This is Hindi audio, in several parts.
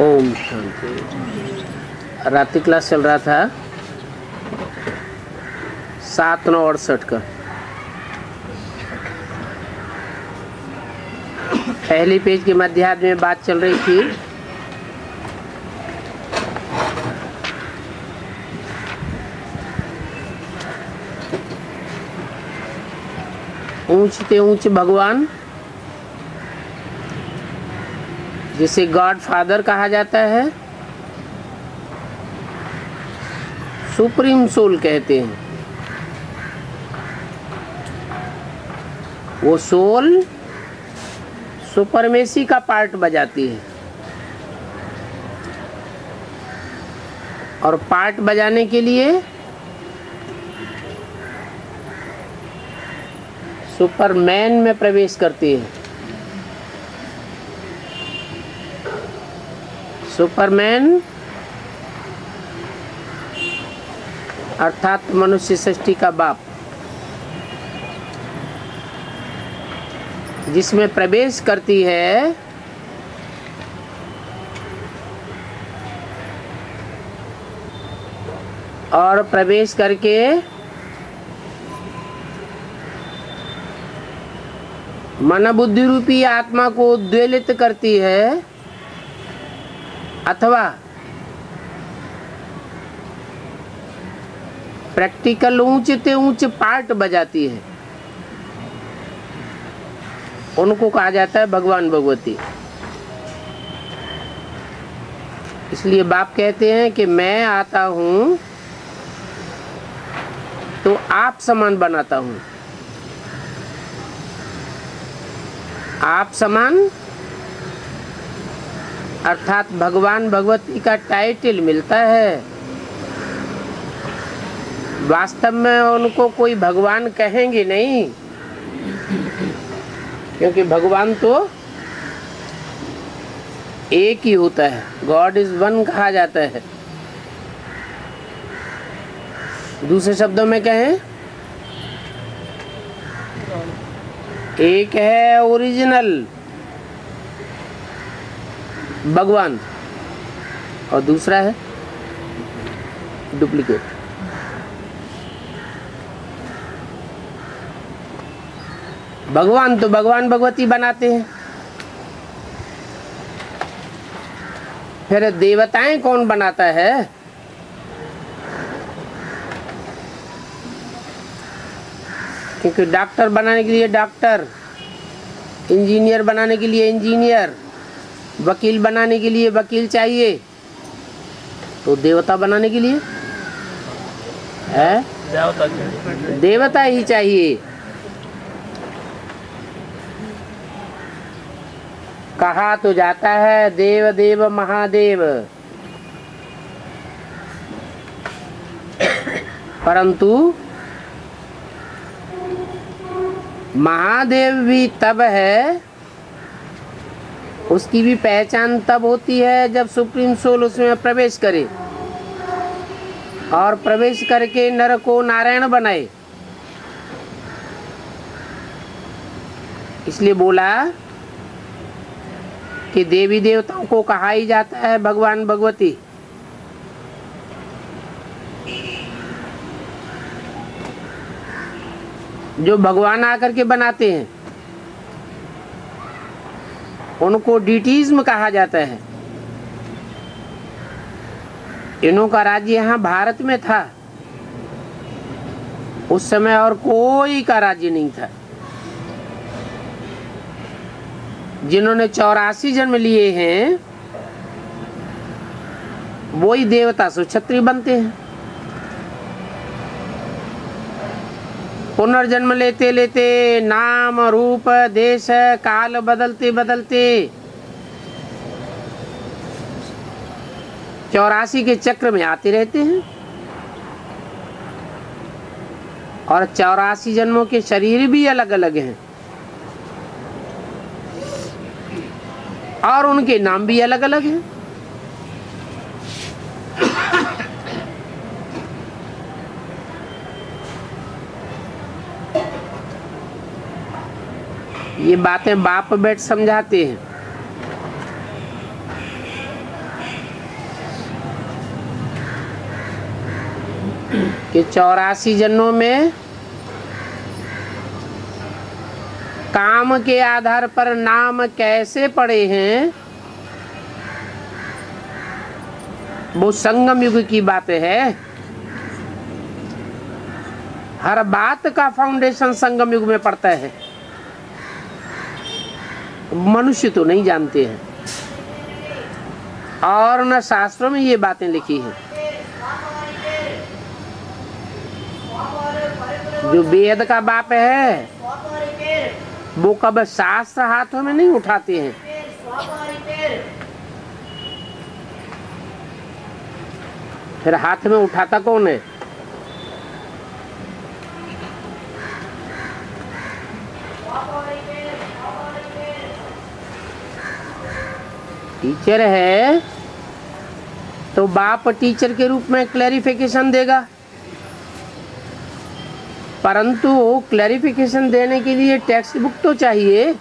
ओम शांति। रात्रि क्लास चल रहा था 7/9/68 का। पहली पेज के मध्यार्ध में बात चल रही थी ऊंचते ऊंच भगवान, जिसे गॉड फादर कहा जाता है, सुप्रीम सोल कहते हैं। वो सोल सुपरमेसी का पार्ट बजाती है, और पार्ट बजाने के लिए सुपरमैन में प्रवेश करती है। सुपरमैन अर्थात मनुष्य सृष्टि का बाप, जिसमें प्रवेश करती है और प्रवेश करके मन बुद्धि रूपी आत्मा को उद्वेलित करती है, अथवा प्रैक्टिकल ऊंचे ऊंचे पार्ट बजाती है। उनको कहा जाता है भगवान भगवती। इसलिए बाप कहते हैं कि मैं आता हूं तो आप समान बनाता हूं। आप समान अर्थात भगवान भगवती का टाइटल मिलता है। वास्तव में उनको कोई भगवान कहेंगे नहीं, क्योंकि भगवान तो एक ही होता है। गॉड इज वन कहा जाता है। दूसरे शब्दों में कहें, एक है ओरिजिनल भगवान और दूसरा है डुप्लीकेट। भगवान तो भगवान भगवती बनाते हैं। फिर देवताएं कौन बनाता है? क्योंकि डॉक्टर बनाने के लिए डॉक्टर, इंजीनियर बनाने के लिए इंजीनियर, वकील बनाने के लिए वकील चाहिए, तो देवता बनाने के लिए है देवता ही चाहिए। कहा तो जाता है देव देव महादेव, परंतु महादेव भी तब है, उसकी भी पहचान तब होती है जब सुप्रीम सोल उसमें प्रवेश करे और प्रवेश करके नर को नारायण बनाए। इसलिए बोला कि देवी देवताओं को कहा ही जाता है भगवान भगवती। जो भगवान आकर के बनाते हैं उनको डीटीज्म कहा जाता है। इन्हों का राज्य यहाँ भारत में था, उस समय और कोई का राज्य नहीं था। जिन्होंने 84 जन्म लिए हैं वही देवता से क्षत्रिय बनते हैं। पुनर्जन्म लेते लेते नाम रूप देश काल बदलते बदलते 84 के चक्र में आते रहते हैं, और 84 जन्मों के शरीर भी अलग अलग हैं और उनके नाम भी अलग अलग हैं। ये बातें बाप बैठ समझाते हैं। कि 84 जन्मों में काम के आधार पर नाम कैसे पड़े हैं, वो संगम युग की बात है। हर बात का फाउंडेशन संगम युग में पड़ता है। मनुष्य तो नहीं जानते हैं और न शास्त्रों में ये बातें लिखी हैं। जो वेद का बाप है वो कब शास्त्र हाथों में नहीं उठाते हैं। फिर हाथ में उठाता कौन है? टीचर है तो बाप टीचर के रूप में क्लैरिफिकेशन देगा, परंतु क्लैरिफिकेशन देने के लिए टेक्स्ट बुक तो चाहिए।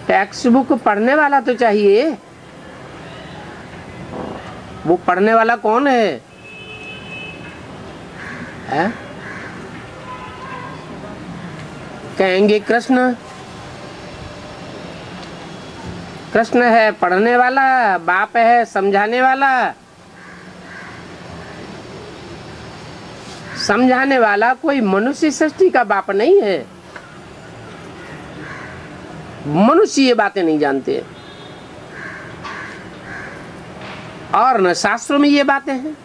टेक्स्ट बुक पढ़ने वाला तो चाहिए। वो पढ़ने वाला कौन है? कहेंगे कृष्ण। कृष्ण है पढ़ने वाला, बाप है समझाने वाला। समझाने वाला कोई मनुष्य सृष्टि का बाप नहीं है। मनुष्य ये बातें नहीं जानते और न शास्त्रों में ये बातें हैं।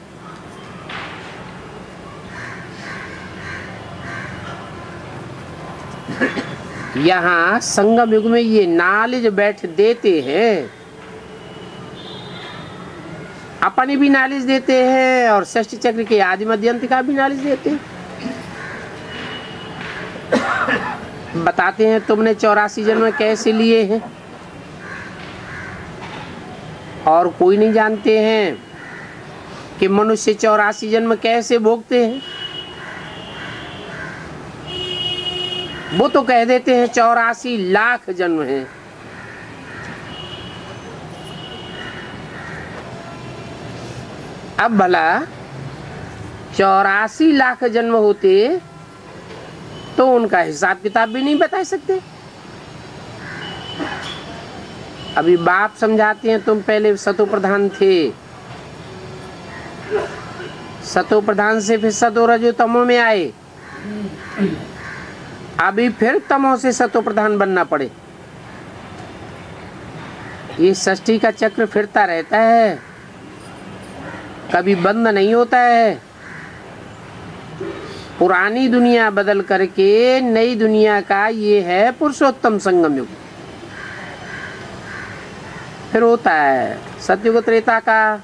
यहाँ संगम युग में ये नॉलेज बैठ देते हैं, अपनी भी नॉलेज देते हैं और षष्ठी चक्र के आदि मध्य अंत का भी नॉलेज देते हैं। बताते हैं तुमने 84 जन्म कैसे लिए हैं, और कोई नहीं जानते हैं कि मनुष्य 84 जन्म कैसे भोगते हैं। वो तो कह देते हैं 84 लाख जन्म हैं। अब भला 84 लाख जन्म होते तो उनका हिसाब किताब भी नहीं बता सकते। अभी बाप समझाते हैं तुम पहले सतो प्रधान थे, सतो प्रधान से फिर सतो रजो तमो में आए, अभी फिर तमो से सतो प्रधान बनना पड़े। ये षष्ठी का चक्र फिरता रहता है, कभी बंद नहीं होता है। पुरानी दुनिया बदल करके नई दुनिया का ये है पुरुषोत्तम संगम युग। फिर होता है सतयुग त्रेता का,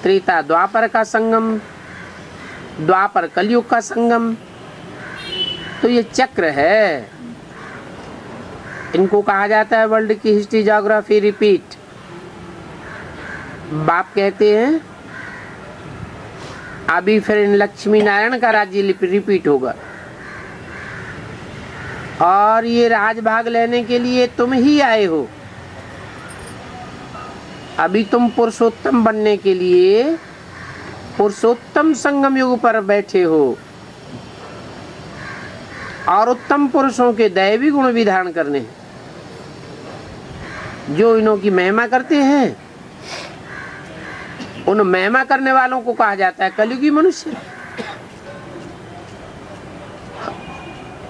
त्रेता द्वापर का संगम, द्वापर कलयुग का संगम। तो ये चक्र है, इनको कहा जाता है वर्ल्ड की हिस्ट्री ज्योग्राफी रिपीट। बाप कहते हैं अभी फिर इन लक्ष्मी नारायण का राज्य रिपीट होगा और ये राजभाग लेने के लिए तुम ही आए हो। अभी तुम पुरुषोत्तम बनने के लिए पुरुषोत्तम संगम युग पर बैठे हो और उत्तम पुरुषों के दैवी गुण भी धारण करने हैं, जो इन्हों की महिमा करते हैं। उन महिमा करने वालों को कहा जाता है कलयुगी मनुष्य,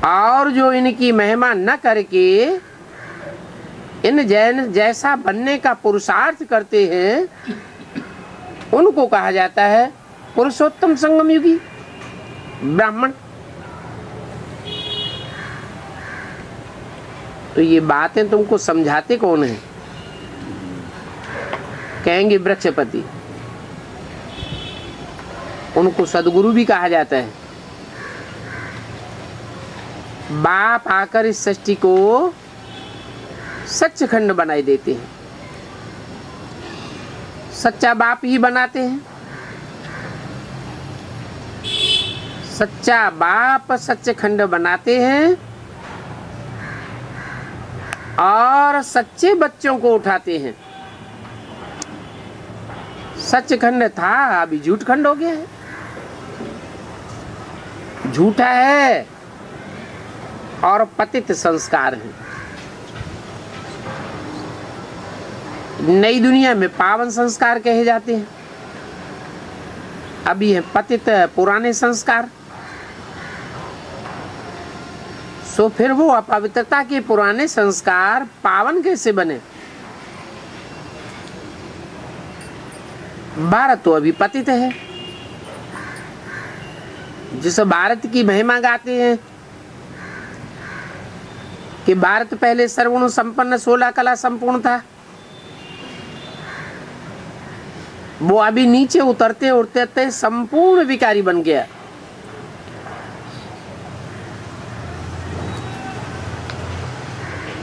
और जो इनकी महिमा न करके इन जैन जैसा बनने का पुरुषार्थ करते हैं उनको कहा जाता है पुरुषोत्तम संगम युगी ब्राह्मण। तो ये बातें तुमको समझाते कौन है? कहेंगे वृक्षपति। उनको सदगुरु भी कहा जाता है। बाप आकर इस सृष्टि को सच्चखंड बनाई देते हैं। सच्चा बाप ही बनाते हैं। सच्चा बाप सच्चखंड बनाते हैं और सच्चे बच्चों को उठाते हैं। सच्चखंड था, अभी झूठखंड हो गया है। झूठा है और पतित संस्कार है। नई दुनिया में पावन संस्कार कहे जाते हैं, अभी है पतित पुराने संस्कार। सो फिर वो अपवित्रता के पुराने संस्कार पावन कैसे बने? भारत तो अभी पतित है। जिस भारत की महिमा गाते हैं कि भारत पहले सर्वगुण संपन्न 16 कला संपूर्ण था, वो अभी नीचे उतरते उतरते संपूर्ण विकारी बन गया।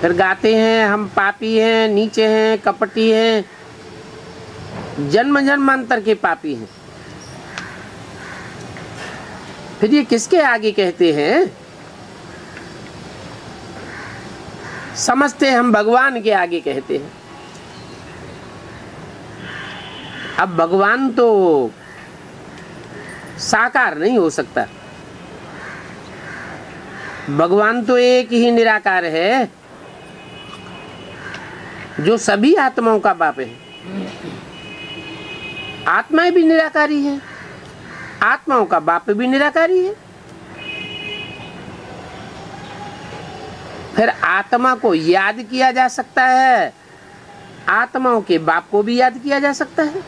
फिर गाते हैं हम पापी हैं, नीचे हैं, कपटी हैं, जन्म जन्मांतर के पापी हैं। फिर ये किसके आगे कहते हैं? समझते हम भगवान के आगे कहते हैं। अब भगवान तो साकार नहीं हो सकता। भगवान तो एक ही निराकार है जो सभी आत्माओं का बाप है। आत्माएं भी निराकारी है, आत्माओं का बाप भी निराकारी है। फिर आत्मा को याद किया जा सकता है, आत्माओं के बाप को भी याद किया जा सकता है।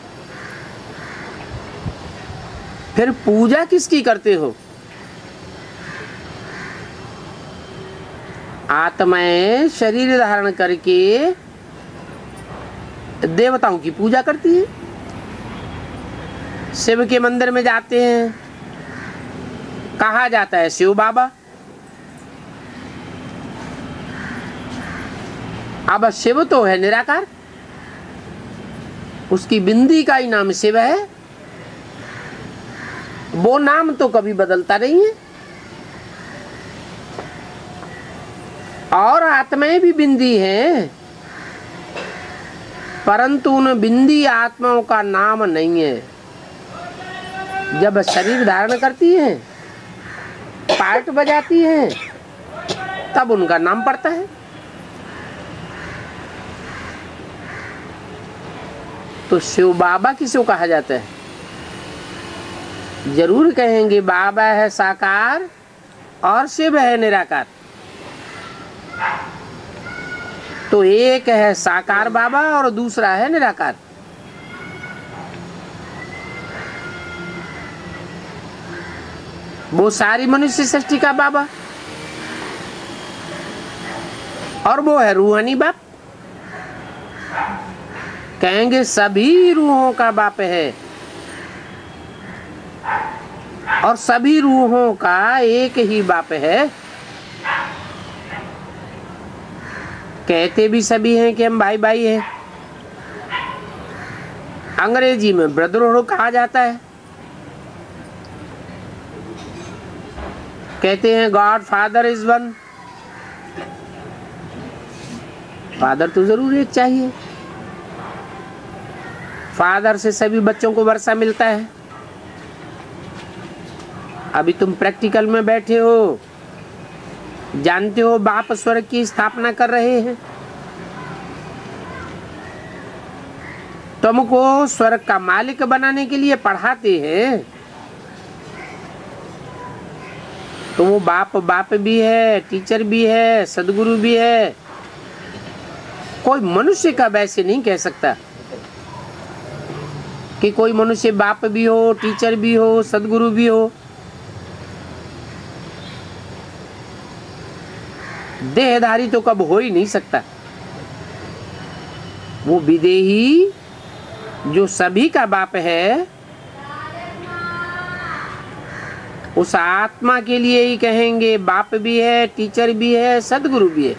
फिर पूजा किसकी करते हो? आत्माएं शरीर धारण करके देवताओं की पूजा करती है। शिव के मंदिर में जाते हैं, कहा जाता है शिव बाबा। अब शिव तो है निराकार, उसकी बिंदी का ही नाम शिव है। वो नाम तो कभी बदलता नहीं है। और आत्माएं भी बिंदी हैं, परंतु उन बिंदी आत्माओं का नाम नहीं है। जब शरीर धारण करती हैं, पार्ट बजाती हैं, तब उनका नाम पड़ता है। तो शिव बाबा किसको कहा जाता है? जरूर कहेंगे बाबा है साकार और शिव है निराकार। तो एक है साकार बाबा और दूसरा है निराकार। वो सारी मनुष्य सृष्टि का बाबा और वो है रूहानी बाप। कहेंगे सभी रूहों का बाप है और सभी रूहों का एक ही बाप है। कहते भी सभी हैं कि हम भाई भाई हैं। अंग्रेजी में ब्रदरहुड कहा जाता है। कहते हैं God father is one. Father तो जरूर एक चाहिए। फादर से सभी बच्चों को वर्षा मिलता है। अभी तुम प्रैक्टिकल में बैठे हो, जानते हो बाप स्वर्ग की स्थापना कर रहे हैं। तुमको स्वर्ग का मालिक बनाने के लिए पढ़ाते हैं। तो वो बाप भी है, टीचर भी है, सदगुरु भी है। कोई मनुष्य का वैसे नहीं कह सकता कि कोई मनुष्य बाप भी हो, टीचर भी हो, सदगुरु भी हो। देहधारी तो कब हो ही नहीं सकता। वो विदेही जो सभी का बाप है, उस आत्मा के लिए ही कहेंगे बाप भी है, टीचर भी है, सदगुरु भी है।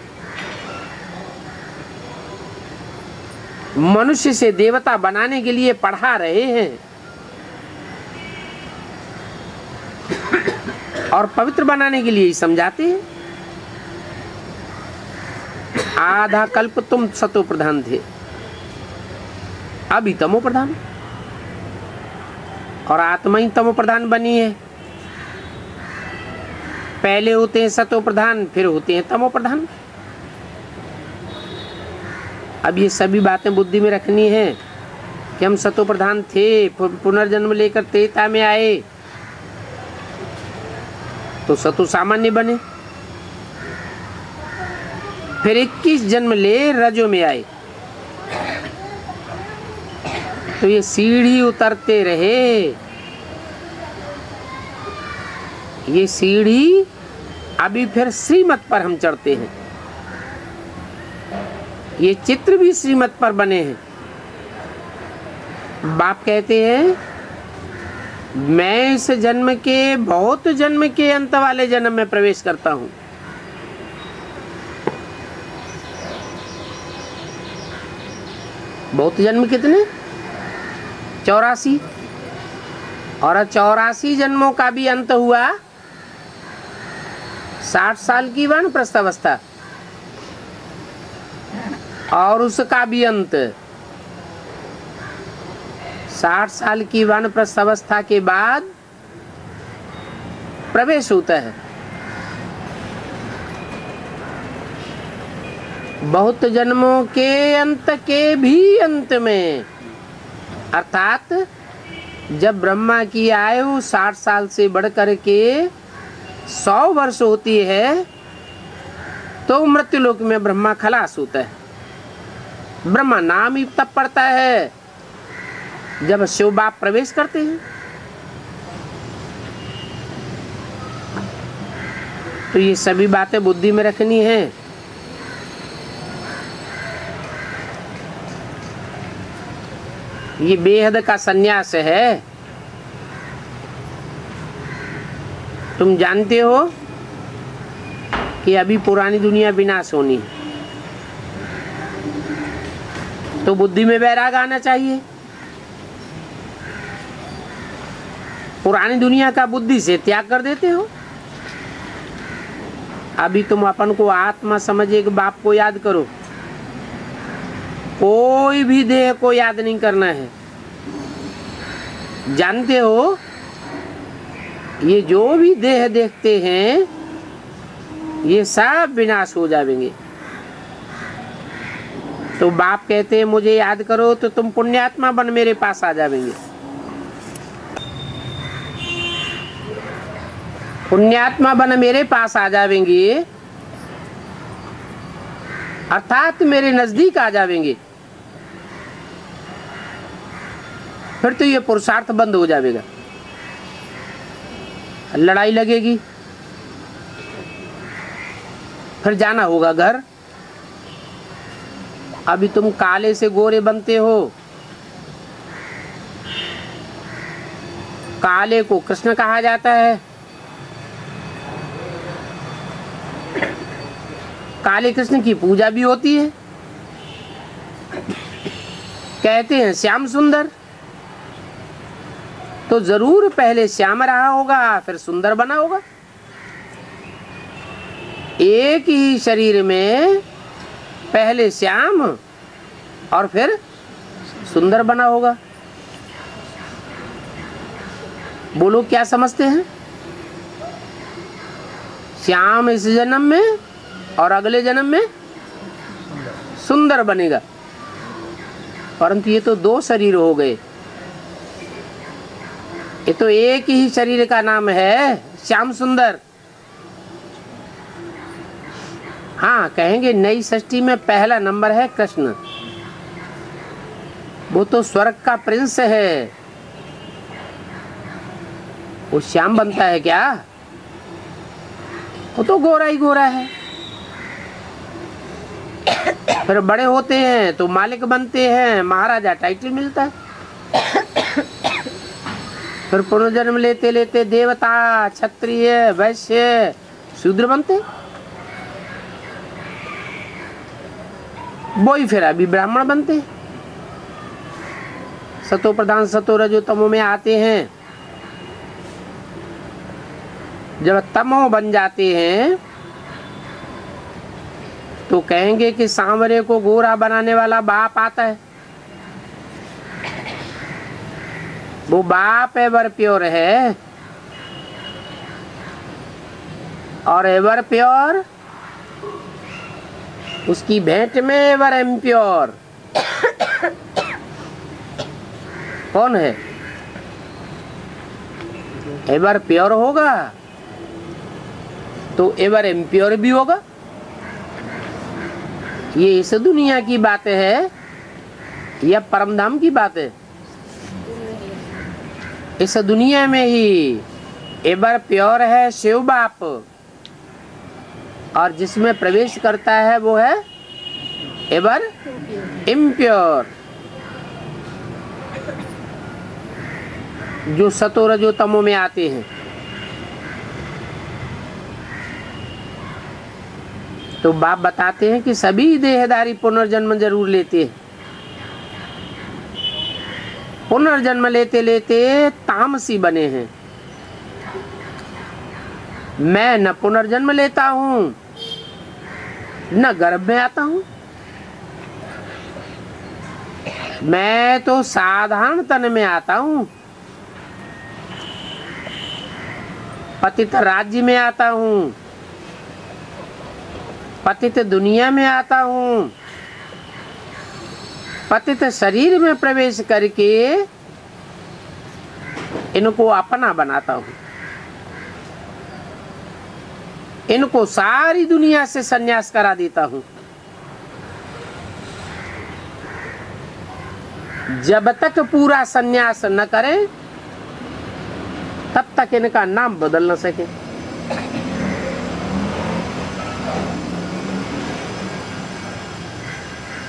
मनुष्य से देवता बनाने के लिए पढ़ा रहे हैं। और पवित्र बनाने के लिए ही समझाते हैं। आधा कल्प तुम सतो प्रधान थे, अभी तमो प्रधान, और आत्मा ही तमो प्रधान बनी है। पहले होते हैं सतो प्रधान, फिर होते हैं तमो प्रधान। अब ये सभी बातें बुद्धि में रखनी है कि हम सतो प्रधान थे, पुनर्जन्म लेकर त्रेता में आए तो सतो सामान्य बने, फिर 21 जन्म ले रजो में आए, तो ये सीढ़ी उतरते रहे। ये सीढ़ी अभी फिर श्रीमत पर हम चढ़ते हैं। ये चित्र भी श्रीमत पर बने हैं। बाप कहते हैं मैं इस जन्म के बहुत जन्म के अंत वाले जन्म में प्रवेश करता हूं। बहुत जन्म कितने? 84। और 84 जन्मों का भी अंत हुआ 60 साल की वानप्रस्थ अवस्था, और उसका भी अंत 60 साल की वानप्रस्थ अवस्था के बाद प्रवेश होता है। बहुत जन्मों के अंत के भी अंत में, अर्थात जब ब्रह्मा की आयु 60 साल से बढ़कर के 100 वर्ष होती है तो मृत्युलोक में ब्रह्मा खलास होता है। ब्रह्मा नाम ही तब पड़ता है जब शिव बाप प्रवेश करते हैं। तो ये सभी बातें बुद्धि में रखनी है। ये बेहद का सन्यास है। तुम जानते हो कि अभी पुरानी दुनिया विनाश होनी है, तो बुद्धि में वैराग आना चाहिए। पुरानी दुनिया का बुद्धि से त्याग कर देते हो। अभी तुम अपन को आत्मा समझे कि बाप को याद करो, कोई भी देह को याद नहीं करना है। जानते हो ये जो भी देह देखते हैं ये सब विनाश हो जाएंगे। तो बाप कहते हैं मुझे याद करो तो तुम पुण्यात्मा बन मेरे पास आ जाएंगे। पुण्यात्मा बन मेरे पास आ जाएंगे, अर्थात मेरे नजदीक आ जाएंगे। फिर तो ये पुरुषार्थ बंद हो जाएगा, लड़ाई लगेगी, फिर जाना होगा घर। अभी तुम काले से गोरे बनते हो। काले को कृष्ण कहा जाता है। काले कृष्ण की पूजा भी होती है। कहते हैं श्याम सुंदर, तो जरूर पहले श्याम रहा होगा फिर सुंदर बना होगा। एक ही शरीर में पहले श्याम और फिर सुंदर बना होगा। बोलो क्या समझते हैं? श्याम इस जन्म में और अगले जन्म में सुंदर बनेगा। परंतु ये तो दो शरीर हो गए, ये तो एक ही शरीर का नाम है श्याम सुंदर। हाँ, कहेंगे नई सृष्टि में पहला नंबर है कृष्ण, वो तो स्वर्ग का प्रिंस है, वो श्याम बनता है क्या? वो तो गोरा ही गोरा है। फिर बड़े होते हैं तो मालिक बनते हैं, महाराजा टाइटल मिलता है। फिर पुनर्जन्म लेते लेते देवता, क्षत्रिय, वैश्य, शूद्र बनते। वही फिर अभी ब्राह्मण बनते। सतो प्रधान सतो रजो तमो में आते हैं। जब तमो बन जाते हैं तो कहेंगे कि सांवरे को गोरा बनाने वाला बाप आता है। वो बाप एवर प्योर है और एवर प्योर उसकी भेंट में एवर इम्प्योर कौन है? एवर प्योर होगा तो एवर इम्प्योर भी होगा। ये इस दुनिया की बात है या परमधाम की बात है? इस दुनिया में ही एवर प्योर है शिव बाप और जिसमें प्रवेश करता है वो है एवर इम्प्योर, जो सतो रजो तमो में आते हैं। तो बाप बताते हैं कि सभी देहधारी पुनर्जन्म जरूर लेते हैं। पुनर्जन्म लेते लेते तामसी बने हैं। मैं न पुनर्जन्म लेता हूं न गर्भ में आता हूं, मैं तो साधारण तन में आता हूं, पतित राज्य में आता हूं, पतित दुनिया में आता हूं, पतित शरीर में प्रवेश करके इनको अपना बनाता हूं। इनको सारी दुनिया से संन्यास करा देता हूं। जब तक पूरा संन्यास न करें तब तक इनका नाम बदल न सके।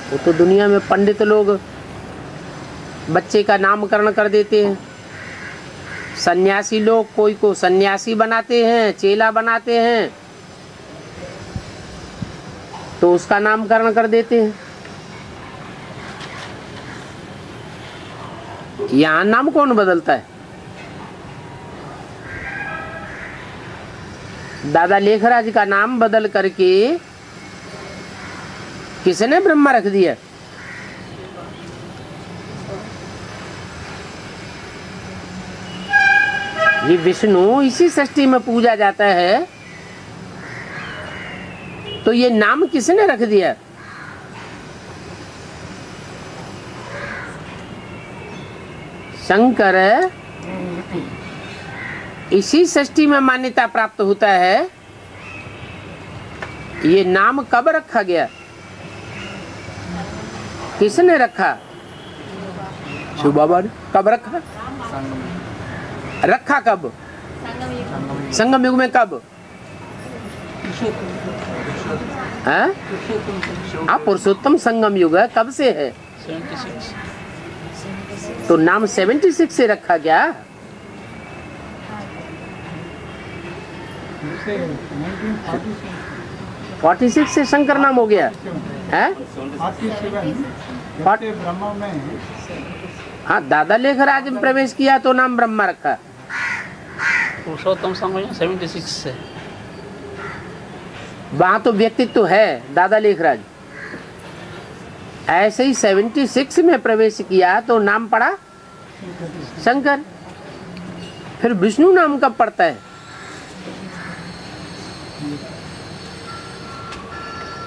वो तो दुनिया में पंडित लोग बच्चे का नामकरण कर देते हैं। सन्यासी लोग कोई को सन्यासी बनाते हैं, चेला बनाते हैं तो उसका नामकरण कर देते हैं। यहाँ नाम कौन बदलता है? दादा लेखराज का नाम बदल करके किसने ब्रह्मा रख दिया? ये विष्णु इसी सृष्टि में पूजा जाता है तो ये नाम किसने रख दिया? शंकर इसी सृष्टि में मान्यता प्राप्त होता है। ये नाम कब रखा गया? किसने रखा? शिव बाबा ने। कब रखा? रखा कब? संगम युग में। कब? पुरुषोत्तम संगम युग है। कब से है? 76। तो नाम 76 से रखा गया। 46 से शंकर नाम हो गया है। ब्रह्मा में हाँ, दादा लेखराज में प्रवेश किया तो नाम ब्रह्मा रखा। पुरुषोत्तम संगम 76 से वहां तो व्यक्तित्व है दादा लेखराज। ऐसे ही 76 में प्रवेश किया तो नाम पड़ा शंकर। फिर विष्णु नाम कब पड़ता है?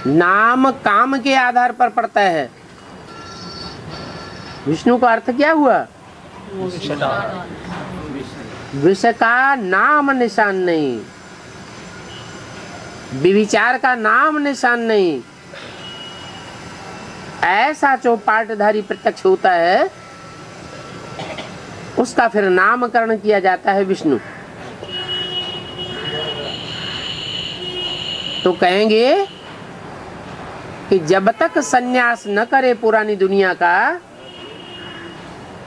नाम काम के आधार पर पड़ता है। विष्णु का अर्थ क्या हुआ? विष का नाम निशान नहीं, विविचार का नाम निशान नहीं। ऐसा चौपाटधारी प्रत्यक्ष होता है उसका फिर नामकरण किया जाता है विष्णु। तो कहेंगे कि जब तक सन्यास न करे पुरानी दुनिया का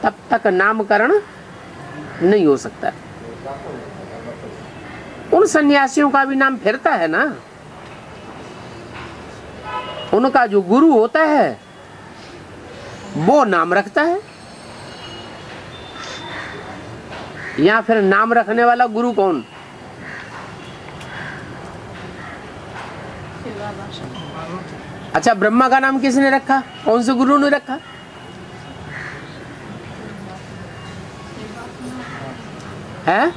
तब तक नामकरण नहीं हो सकता। उन सन्यासियों का भी नाम फिरता है ना। उनका जो गुरु होता है वो नाम रखता है, या फिर नाम रखने वाला गुरु कौन? अच्छा, ब्रह्मा का नाम किसने रखा? कौन से गुरु ने रखा? है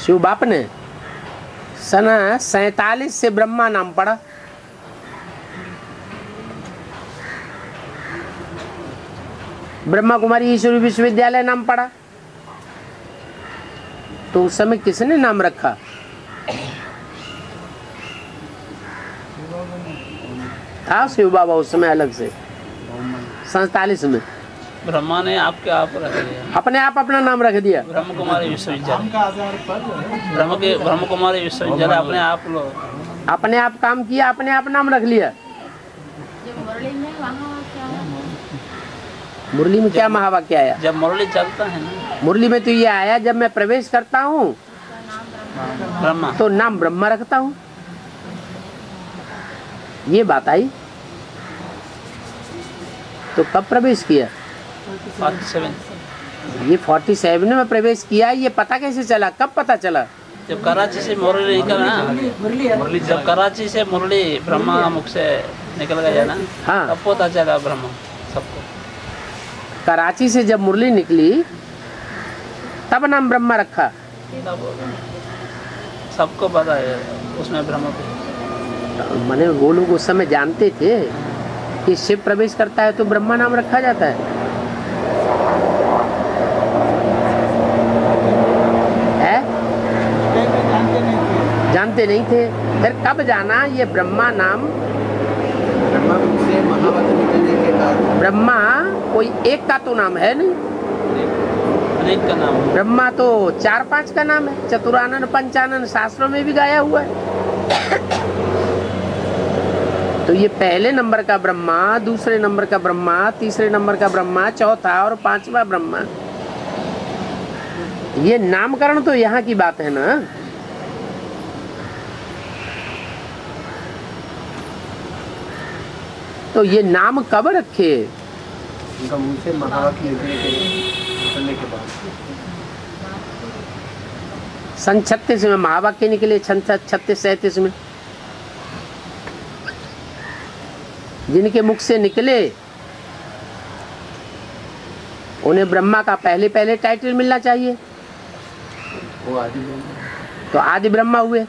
शिव बाप ने। सन 47 से ब्रह्मा नाम पड़ा। ब्रह्मा कुमारी ईश्वरी विश्वविद्यालय नाम पड़ा। तो उस समय किसने नाम रखा? था शिव बाबा उस समय अलग से 47 में। ब्रह्मा ने आपके आप रख दिया, अपने आप अपना नाम रख दिया। ब्रह्म कुमारी विश्वविद्यालय, ब्रह्म कुमारी विश्वविद्यालय अपने आप काम किया, अपने आप नाम रख लिया। मुरली में क्या महावाक्य आया? जब मुरली चलता है ना, मुरली में तो ये आया, जब मैं प्रवेश करता हूँ ब्रह्मा तो नाम ब्रह्मा रखता हूँ। ये बात आई। तो कब प्रवेश किया? 47। ये 47 में प्रवेश किया। ये पता कैसे चला? कब पता चला? जब कराची से मुरली निकला ना, जब कराची से मुरली ब्रह्मा मुख से निकल गया ना, हाँ, तब पता चला ब्रह्मा सबको। कराची से जब मुरली निकली तब नाम ब्रह्मा रखा। तब सबको पता है उसमें ब्रह्मा को। मैंने वो लोग उस समय जानते थे कि शिव प्रवेश करता है तो ब्रह्मा नाम रखा जाता है। जानते नहीं थे। फिर कब जाना ये ब्रह्मा नाम? ब्रह्मा कोई एक का तो नाम है नहीं, अनेक का नाम। ब्रह्मा तो 4-5 का नाम है। चतुरानन पंचानन शास्त्रों में भी गाया हुआ है। तो ये पहले नंबर का ब्रह्मा, दूसरे नंबर का ब्रह्मा, तीसरे नंबर का ब्रह्मा, चौथा और 5वां ब्रह्मा। ये नामकरण तो यहाँ की बात है ना। तो ये नाम कब रखे? उनका मुंह से महावाक्य निकलने के बाद सन 36 में महावाक्य निकले। 36-37 में जिनके मुख से निकले उन्हें ब्रह्मा का पहले टाइटल मिलना चाहिए। वो आदि ब्रह्मा, तो आदि ब्रह्मा हुए।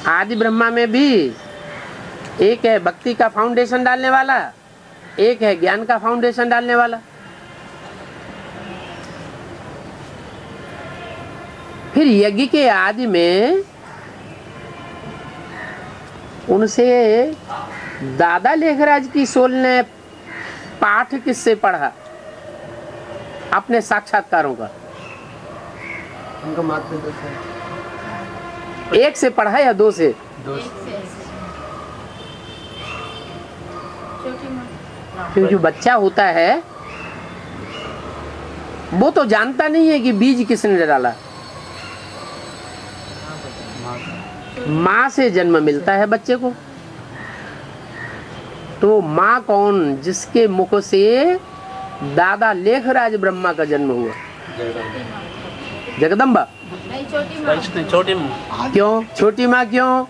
आदि ब्रह्मा में भी एक है भक्ति का फाउंडेशन डालने वाला, एक है ज्ञान का फाउंडेशन डालने वाला। फिर यज्ञ के आदि में उनसे दादा लेखराज की सोल ने पाठ किससे पढ़ा? अपने साक्षात्कारों का। उनका मात्र 2 है। 1 से पढ़ा या 2 से? 2 क्योंकि जो बच्चा होता है वो तो जानता नहीं है कि बीज किसने डाला। माँ से जन्म मिलता है बच्चे को। तो माँ कौन? जिसके मुख से दादा लेखराज ब्रह्मा का जन्म हुआ। जगदम्बा। छोटी माँ। क्यों छोटी माँ? क्यों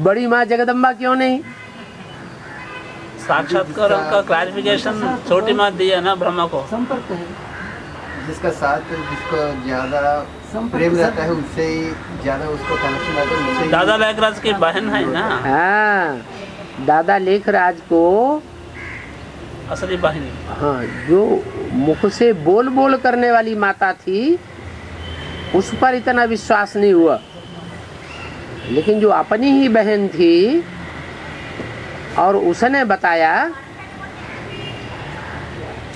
बड़ी माँ जगदम्बा क्यों नहीं? साक्षात्कार का क्लैरिफिकेशन छोटी माँ दिया ना ब्रह्मा को। संपर्क है, जिसका साथ जिसको ज्यादा प्रेम रहता है उससे ही ज्यादा उसको कनेक्शन आता है, उससे दादा लेखराज की बहन है ना। हाँ, दादा लेखराज को असली बहन। हाँ, जो मुख से बोल बोल करने वाली माता थी उस पर इतना विश्वास नहीं हुआ, लेकिन जो अपनी ही बहन थी और उसने बताया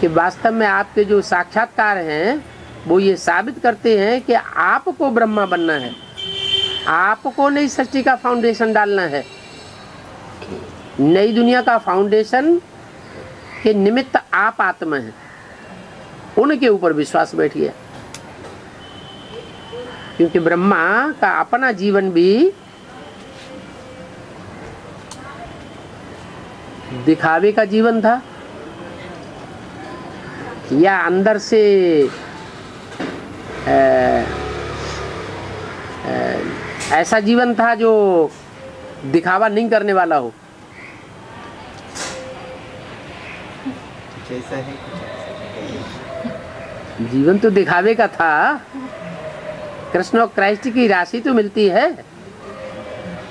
कि वास्तव में आपके जो साक्षात्कार हैं वो ये साबित करते हैं कि आपको ब्रह्मा बनना है, आपको नई सृष्टि का फाउंडेशन डालना है। नई दुनिया का फाउंडेशन के निमित्त आप आत्मा हैं। उनके ऊपर विश्वास बैठ गया, क्योंकि ब्रह्मा का अपना जीवन भी दिखावे का जीवन था या अंदर से ऐसा जीवन था जो दिखावा नहीं करने वाला हो। जैसा है जीवन तो दिखावे का था। कृष्ण और क्राइस्ट की राशि तो मिलती है,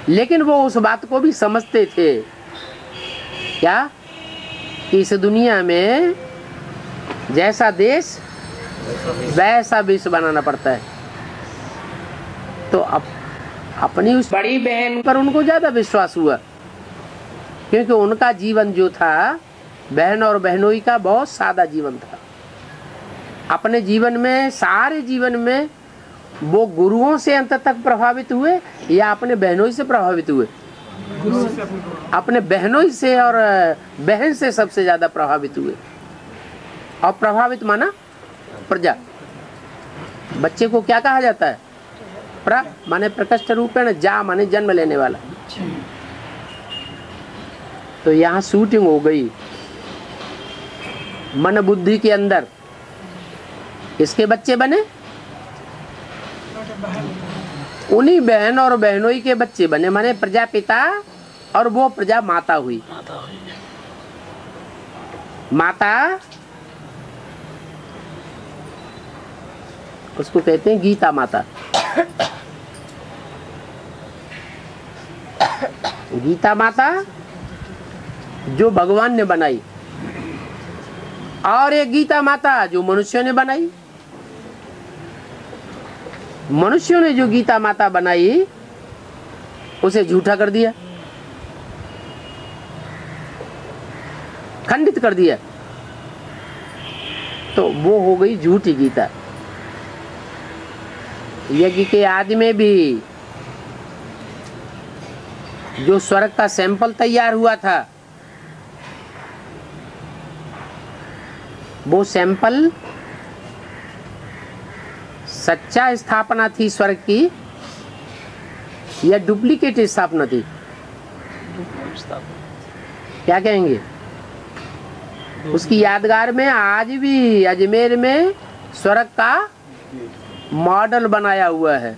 लेकिन वो उस बात को भी समझते थे क्या कि इस दुनिया में जैसा देश वैसा विश्व बनाना पड़ता है। तो अपनी उस बड़ी बहन पर उनको ज्यादा विश्वास हुआ, क्योंकि उनका जीवन जो था बहन और बहनोई का बहुत सादा जीवन था। अपने जीवन में, सारे जीवन में वो गुरुओं से अंत तक प्रभावित हुए या अपने बहनोई से प्रभावित हुए? अपने बहनोई से, और बहन से सबसे ज्यादा प्रभावित हुए। और प्रभावित माना प्रजा। बच्चे को क्या कहा जाता है? प्र माने प्रकृष्ट रूपेण, जा माने जन्म लेने वाला। तो यहाँ शूटिंग हो गई मन बुद्धि के अंदर। किसके बच्चे बने? उन्हीं बहन और बहनोई के बच्चे बने, माने प्रजापिता, और वो प्रजा माता हुई। माता उसको कहते हैं गीता माता। गीता माता जो भगवान ने बनाई, और एक गीता माता जो मनुष्यों ने बनाई। मनुष्यों ने जो गीता माता बनाई उसे झूठा कर दिया, खंडित कर दिया, तो वो हो गई झूठी गीता। यज्ञ के आदि में भी जो स्वर्ग का सैंपल तैयार हुआ था, वो सैंपल सच्चा स्थापना थी स्वर्ग की या डुप्लीकेट स्थापना थी? क्या कहेंगे? उसकी यादगार में आज भी अजमेर में स्वर्ग का मॉडल बनाया हुआ है।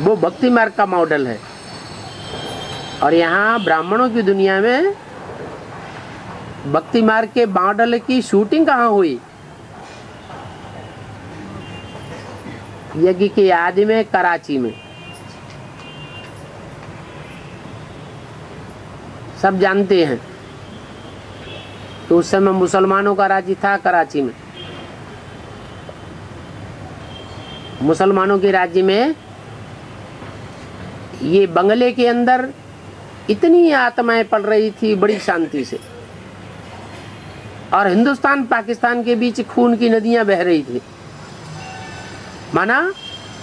वो भक्ति मार्ग का मॉडल है। और यहाँ ब्राह्मणों की दुनिया में भक्ति मार्ग के मॉडल की शूटिंग कहाँ हुई? यज्ञ के आदि में कराची में। सब जानते हैं। तो उस समय मुसलमानों का राज्य था कराची में। मुसलमानों के राज्य में ये बंगले के अंदर इतनी आत्माएं पल रही थी बड़ी शांति से, और हिंदुस्तान पाकिस्तान के बीच खून की नदियां बह रही थी। माना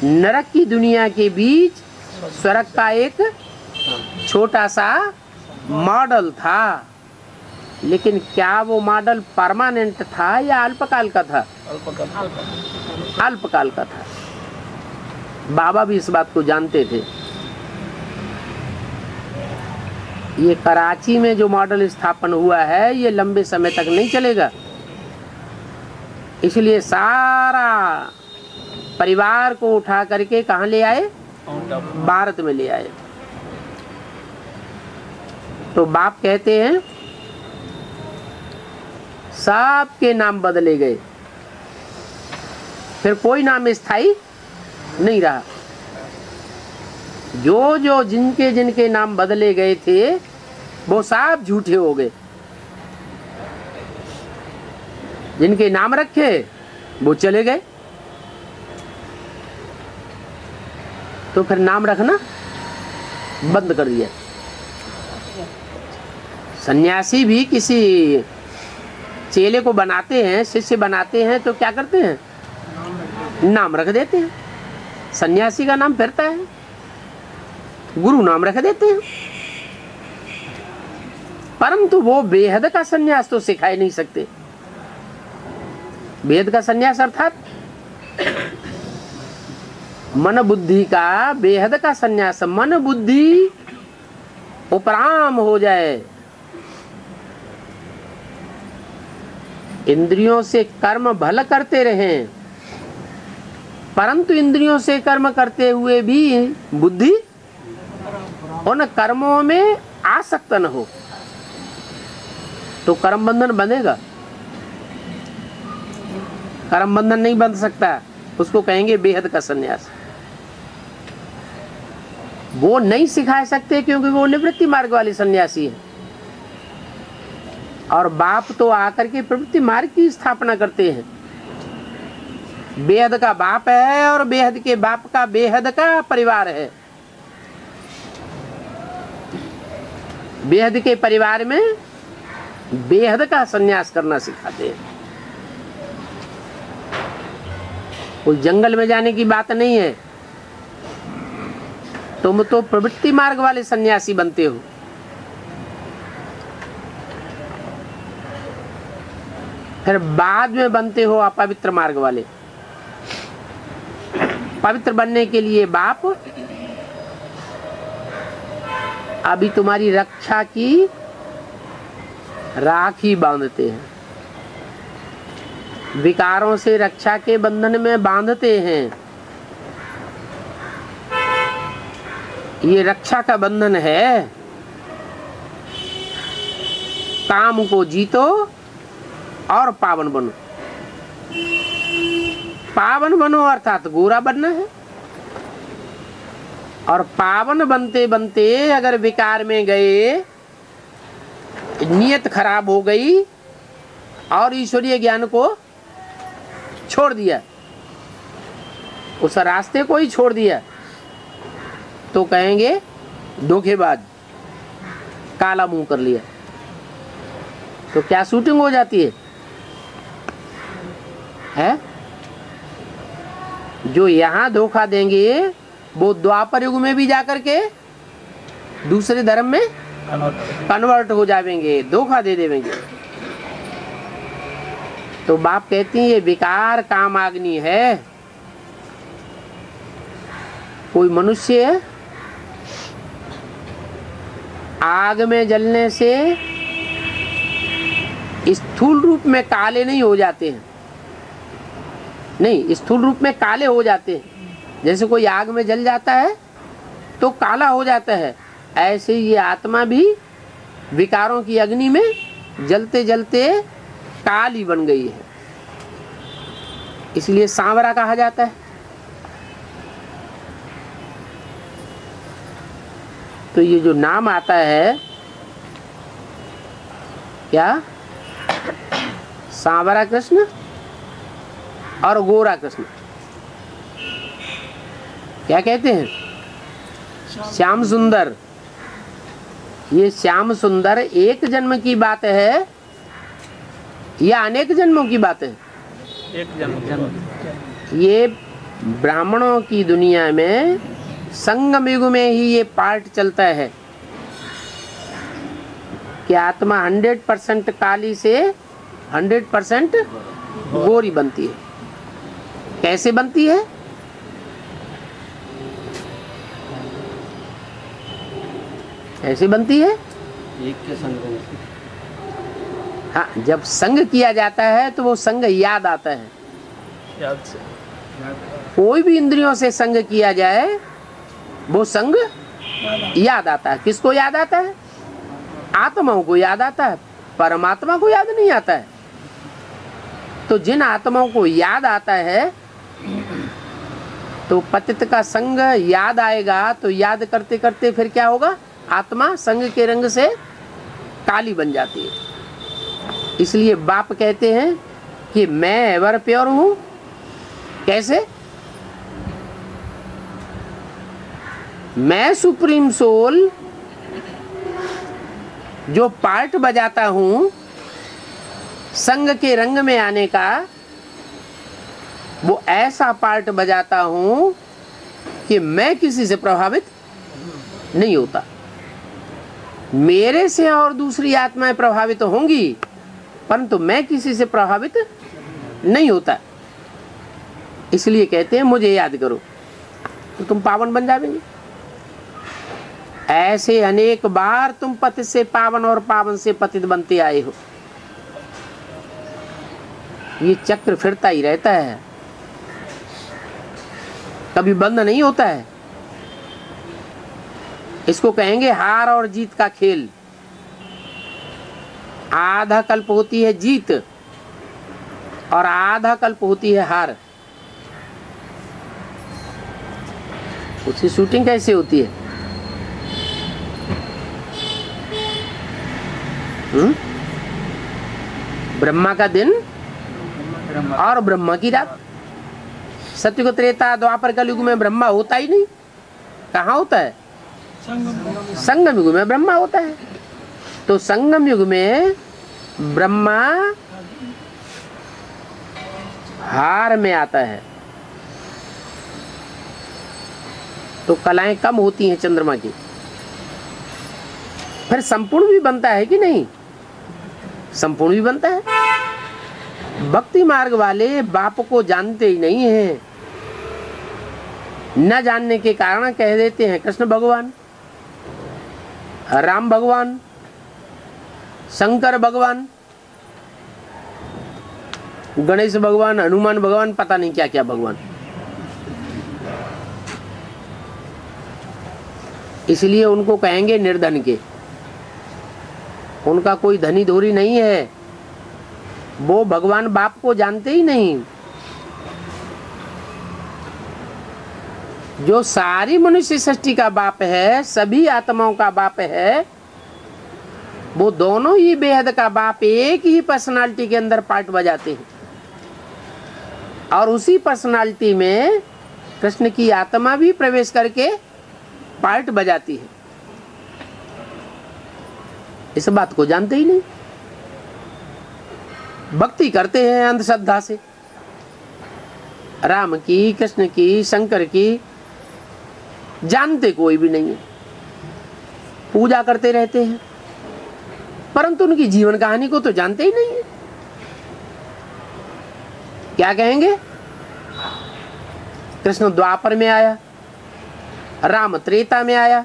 नरक की दुनिया के बीच स्वर्ग का एक छोटा सा मॉडल था। लेकिन क्या वो मॉडल परमानेंट था या अल्पकाल का था? अल्पकाल का था। बाबा भी इस बात को जानते थे। ये कराची में जो मॉडल स्थापन हुआ है ये लंबे समय तक नहीं चलेगा। इसलिए सारा परिवार को उठा करके कहाँ ले आए? भारत में ले आए। तो बाप कहते हैं सबके नाम बदले गए, फिर कोई नाम स्थायी नहीं रहा। जो जो जिनके जिनके नाम बदले गए थे वो सब झूठे हो गए। जिनके नाम रखे वो चले गए। तो फिर नाम रखना बंद कर दिया। सन्यासी भी किसी चेले को बनाते हैं, शिष्य बनाते हैं, तो क्या करते हैं? नाम रख देते हैं। सन्यासी का नाम फिरता है, गुरु नाम रख देते हैं। परंतु वो बेहद का सन्यास तो सिखा नहीं सकते। बेहद का सन्यास अर्थात मन बुद्धि का बेहद का सन्यास। मन बुद्धि उपराम हो जाए, इंद्रियों से कर्म भल करते रहें, परंतु इंद्रियों से कर्म करते हुए भी बुद्धि उन कर्मों में आसक्त न हो तो कर्म बंधन बंधेगा? कर्म बंधन नहीं बंध सकता, उसको कहेंगे बेहद का सन्यास। वो नहीं सिखा सकते क्योंकि वो निवृत्ति मार्ग वाले सन्यासी है, और बाप तो आकर के प्रवृत्ति मार्ग की स्थापना करते हैं। बेहद का बाप है और बेहद के बाप का बेहद का परिवार है। बेहद के परिवार में बेहद का सन्यास करना सिखाते हैं। कोई जंगल में जाने की बात नहीं है, तुम तो प्रवृत्ति मार्ग वाले सन्यासी बनते हो। फिर बाद में बनते हो अपवित्र मार्ग वाले। पवित्र बनने के लिए बाप अभी तुम्हारी रक्षा की राखी बांधते हैं, विकारों से रक्षा के बंधन में बांधते हैं। ये रक्षा का बंधन है। काम को जीतो और पावन बनो। पावन बनो अर्थात गोरा बनना है, और पावन बनते बनते अगर विकार में गए, नियत खराब हो गई और ईश्वरीय ज्ञान को छोड़ दिया, उस रास्ते को ही छोड़ दिया, तो कहेंगे धोखेबाज, काला मुंह कर लिया। तो क्या शूटिंग हो जाती है? जो यहाँ धोखा देंगे वो द्वापर युग में भी जाकर के दूसरे धर्म में कन्वर्ट हो जाएंगे, धोखा दे देंगे। तो बाप कहती है ये विकार काम आग्नि है। कोई मनुष्य आग में जलने से स्थूल रूप में काले नहीं हो जाते हैं, नहीं, स्थूल रूप में काले हो जाते हैं। जैसे कोई आग में जल जाता है तो काला हो जाता है, ऐसे ये आत्मा भी विकारों की अग्नि में जलते जलते काली बन गई है, इसलिए सांवरा कहा जाता है। तो ये जो नाम आता है क्या, सांवरा कृष्ण और गोरा कृष्ण, क्या कहते हैं? श्याम सुंदर। ये श्याम सुंदर एक जन्म की बात है या अनेक जन्मों की बात है? एक जन्म। ये ब्राह्मणों की दुनिया में संगम युग में ही ये पार्ट चलता है कि आत्मा 100% काली से 100% गोरी बनती है। कैसे बनती है? कैसे बनती है? एक के संग। हाँ, जब संग किया जाता है तो वो संग याद आता है। याद से कोई भी इंद्रियों से संग किया जाए वो संग याद आता है। किसको याद आता है? आत्माओं को याद आता है, परमात्मा को याद नहीं आता है। तो जिन आत्माओं को याद आता है तो पतित का संग याद आएगा, तो याद करते करते फिर क्या होगा? आत्मा संग के रंग से काली बन जाती है। इसलिए बाप कहते हैं कि मैं एवर प्योर हूं। कैसे? मैं सुप्रीम सोल जो पार्ट बजाता हूं संग के रंग में आने का, वो ऐसा पार्ट बजाता हूं कि मैं किसी से प्रभावित नहीं होता। मेरे से और दूसरी आत्माएं प्रभावित होंगी परंतु मैं किसी से प्रभावित नहीं होता। इसलिए कहते हैं मुझे याद करो तो तुम पावन बन जाओगे। ऐसे अनेक बार तुम पतित से पावन और पावन से पतित बनते आए हो। ये चक्र फिरता ही रहता है। कभी बंद नहीं होता है। इसको कहेंगे हार और जीत का खेल। आधा कल्प होती है जीत और आधा कल्प होती है हार। उसकी शूटिंग कैसे होती है? ब्रह्मा का दिन और ब्रह्मा की रात। सत्युग त्रेता द्वापर कलयुग में ब्रह्मा होता ही नहीं। कहाँ होता है? संगम युग में ब्रह्मा होता है। तो संगम युग में ब्रह्मा हार में आता है, तो कलाएं कम होती हैं चंद्रमा की। फिर संपूर्ण भी बनता है कि नहीं? संपूर्ण भी बनता है। भक्ति मार्ग वाले बाप को जानते ही नहीं हैं। न जानने के कारण कह देते हैं कृष्ण भगवान, राम भगवान, शंकर भगवान, गणेश भगवान, हनुमान भगवान, पता नहीं क्या क्या भगवान। इसलिए उनको कहेंगे निर्धन के। उनका कोई धनी धोरी नहीं है। वो भगवान बाप को जानते ही नहीं। जो सारी मनुष्य सृष्टि का बाप है, सभी आत्माओं का बाप है, वो दोनों ही बेहद का बाप एक ही पर्सनालिटी के अंदर पार्ट बजाते हैं। और उसी पर्सनालिटी में कृष्ण की आत्मा भी प्रवेश करके पार्ट बजाती है। इस बात को जानते ही नहीं। भक्ति करते हैं अंधश्रद्धा से, राम की, कृष्ण की, शंकर की, जानते कोई भी नहीं है। पूजा करते रहते हैं परंतु उनकी जीवन कहानी को तो जानते ही नहीं है। क्या कहेंगे? कृष्ण द्वापर में आया, राम त्रेता में आया,